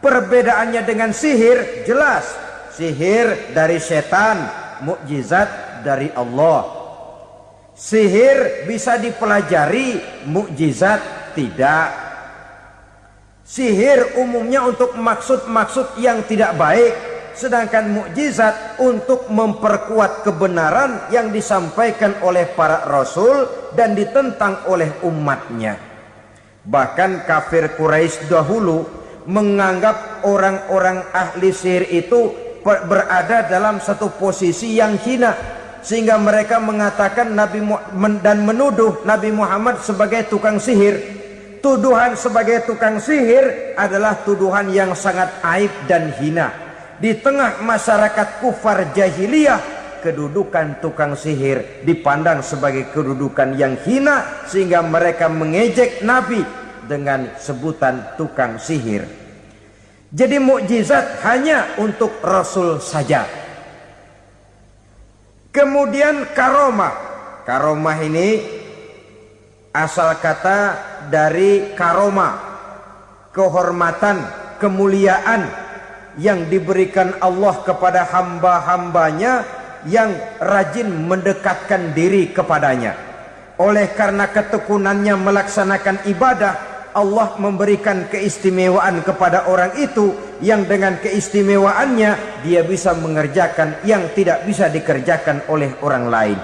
Perbedaannya dengan sihir jelas. Sihir dari setan, mukjizat dari Allah. Sihir bisa dipelajari, mukjizat tidak. Sihir umumnya untuk maksud-maksud yang tidak baik, sedangkan mukjizat untuk memperkuat kebenaran yang disampaikan oleh para rasul dan ditentang oleh umatnya. Bahkan kafir Quraisy dahulu menganggap orang-orang ahli sihir itu berada dalam satu posisi yang hina, sehingga mereka mengatakan dan menuduh Nabi Muhammad sebagai tukang sihir. Tuduhan sebagai tukang sihir adalah tuduhan yang sangat aib dan hina. Di tengah masyarakat kufar jahiliyah, kedudukan tukang sihir dipandang sebagai kedudukan yang hina, sehingga mereka mengejek Nabi dengan sebutan tukang sihir. Jadi mukjizat hanya untuk Rasul saja. Kemudian karomah. Karomah ini asal kata dari karomah, kehormatan, kemuliaan yang diberikan Allah kepada hamba-hambanya yang rajin mendekatkan diri kepadanya. Oleh karena ketekunannya melaksanakan ibadah, Allah memberikan keistimewaan kepada orang itu, yang dengan keistimewaannya dia bisa mengerjakan yang tidak bisa dikerjakan oleh orang lain.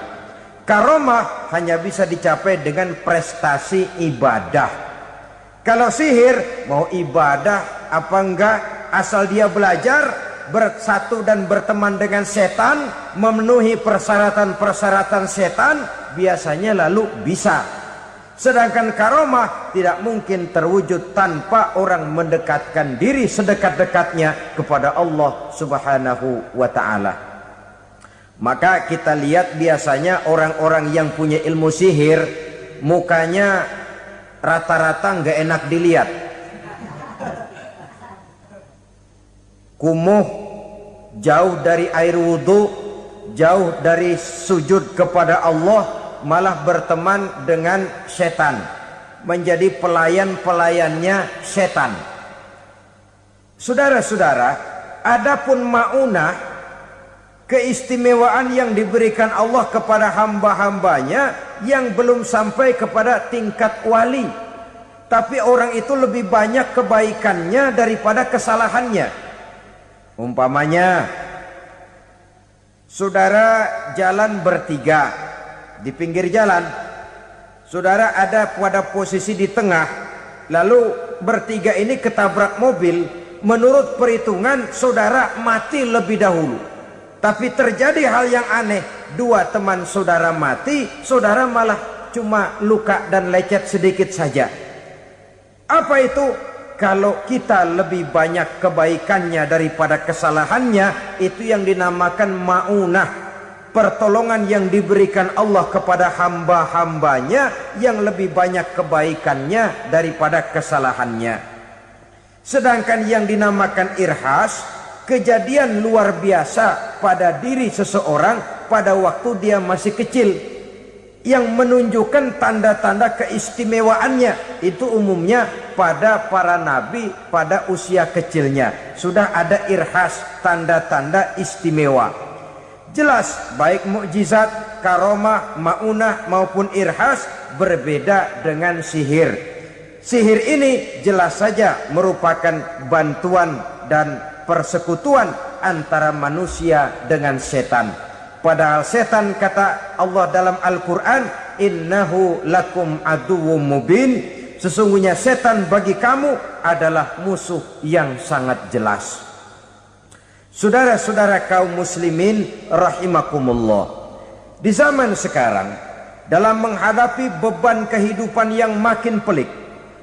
Karomah hanya bisa dicapai dengan prestasi ibadah. Kalau sihir, mau ibadah apa enggak, asal dia belajar, bersatu dan berteman dengan setan, memenuhi persyaratan-persyaratan setan, biasanya lalu bisa. Sedangkan karomah tidak mungkin terwujud tanpa orang mendekatkan diri sedekat-dekatnya kepada Allah Subhanahu wa ta'ala. Maka kita lihat biasanya orang-orang yang punya ilmu sihir, mukanya rata-rata nggak enak dilihat. Kumuh, jauh dari air wudhu, jauh dari sujud kepada Allah, malah berteman dengan setan, menjadi pelayan-pelayannya setan. Saudara-saudara, adapun maunah, keistimewaan yang diberikan Allah kepada hamba-hambanya yang belum sampai kepada tingkat wali, tapi orang itu lebih banyak kebaikannya daripada kesalahannya. Umpamanya, saudara jalan bertiga di pinggir jalan, saudara ada pada posisi di tengah, lalu bertiga ini ketabrak mobil. Menurut perhitungan saudara mati lebih dahulu, tapi terjadi hal yang aneh, 2 teman saudara mati, saudara malah cuma luka dan lecet sedikit saja. Apa itu? Kalau kita lebih banyak kebaikannya daripada kesalahannya, itu yang dinamakan ma'unah. Pertolongan yang diberikan Allah kepada hamba-hambanya yang lebih banyak kebaikannya daripada kesalahannya. Sedangkan yang dinamakan irhas, kejadian luar biasa pada diri seseorang pada waktu dia masih kecil, yang menunjukkan tanda-tanda keistimewaannya. Itu umumnya pada para nabi pada usia kecilnya sudah ada irhas, tanda-tanda istimewa. Jelas baik mukjizat, karomah, maunah maupun irhas berbeda dengan sihir. Sihir ini jelas saja merupakan bantuan dan persekutuan antara manusia dengan setan. Padahal setan, kata Allah dalam Al-Quran, innahu lakum aduwwum mubin, sesungguhnya setan bagi kamu adalah musuh yang sangat jelas. Saudara-saudara kaum muslimin rahimakumullah, di zaman sekarang dalam menghadapi beban kehidupan yang makin pelik,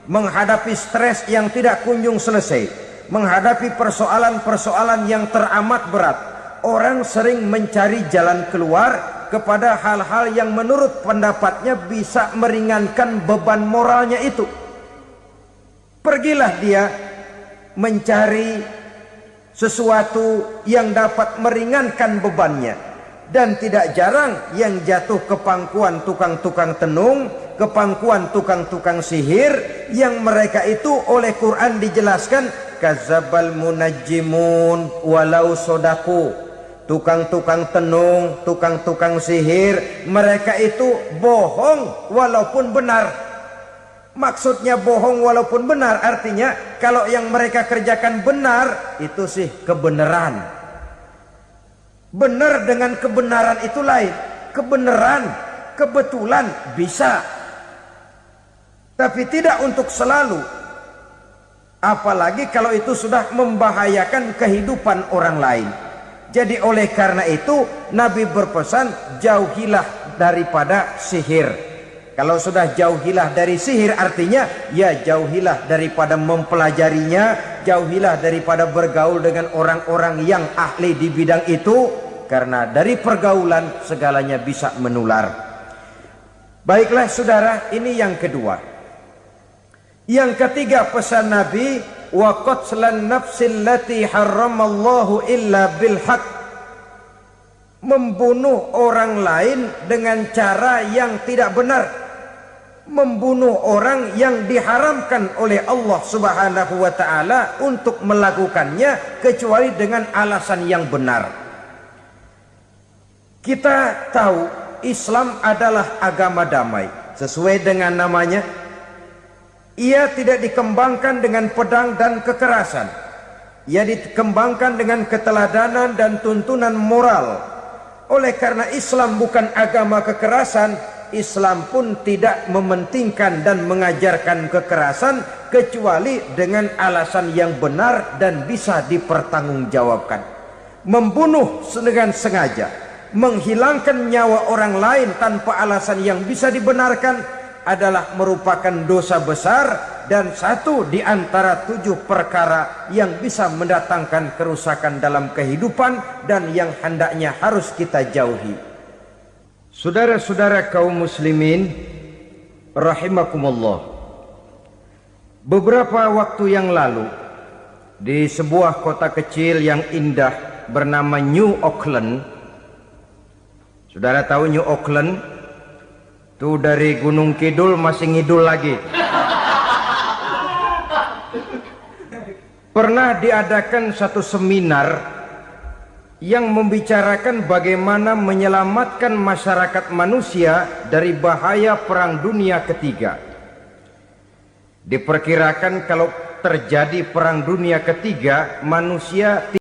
menghadapi stres yang tidak kunjung selesai, menghadapi persoalan-persoalan yang teramat berat, orang sering mencari jalan keluar kepada hal-hal yang menurut pendapatnya bisa meringankan beban moralnya itu. Pergilah dia mencari sesuatu yang dapat meringankan bebannya. Dan tidak jarang yang jatuh ke pangkuan tukang-tukang tenung, ke pangkuan tukang-tukang sihir, yang mereka itu oleh Quran dijelaskan kadzabal munajjimun walau sodaku. Tukang-tukang tenung, tukang-tukang sihir, mereka itu bohong walaupun benar. Maksudnya bohong walaupun benar, artinya kalau yang mereka kerjakan benar, itu sih kebenaran. Benar dengan kebenaran itu lain. Kebenaran, kebetulan bisa, tapi tidak untuk selalu. Apalagi kalau itu sudah membahayakan kehidupan orang lain. Jadi oleh karena itu Nabi berpesan, jauhilah daripada sihir. Kalau sudah jauhilah dari sihir, artinya ya jauhilah daripada mempelajarinya, jauhilah daripada bergaul dengan orang-orang yang ahli di bidang itu, karena dari pergaulan segalanya bisa menular. Baiklah saudara, ini yang kedua. Yang ketiga pesan Nabi, wa qatlan nafsil lati harramallahu illa bil haq, membunuh orang lain dengan cara yang tidak benar, membunuh orang yang diharamkan oleh Allah Subhanahu wa taala untuk melakukannya kecuali dengan alasan yang benar. Kita tahu Islam adalah agama damai, sesuai dengan namanya. Ia tidak dikembangkan dengan pedang dan kekerasan. Ia dikembangkan dengan keteladanan dan tuntunan moral. Oleh karena Islam bukan agama kekerasan, Islam pun tidak mementingkan dan mengajarkan kekerasan kecuali dengan alasan yang benar dan bisa dipertanggungjawabkan. Membunuh dengan sengaja, menghilangkan nyawa orang lain tanpa alasan yang bisa dibenarkan adalah merupakan dosa besar dan satu di antara 7 perkara yang bisa mendatangkan kerusakan dalam kehidupan dan yang hendaknya harus kita jauhi. Saudara-saudara kaum muslimin rahimakumullah, beberapa waktu yang lalu di sebuah kota kecil yang indah bernama New Auckland. Saudara tahu New Auckland? Itu dari Gunung Kidul masih ngidul lagi. Pernah diadakan satu seminar yang membicarakan bagaimana menyelamatkan masyarakat manusia dari bahaya Perang Dunia Ketiga. Diperkirakan kalau terjadi Perang Dunia Ketiga, manusia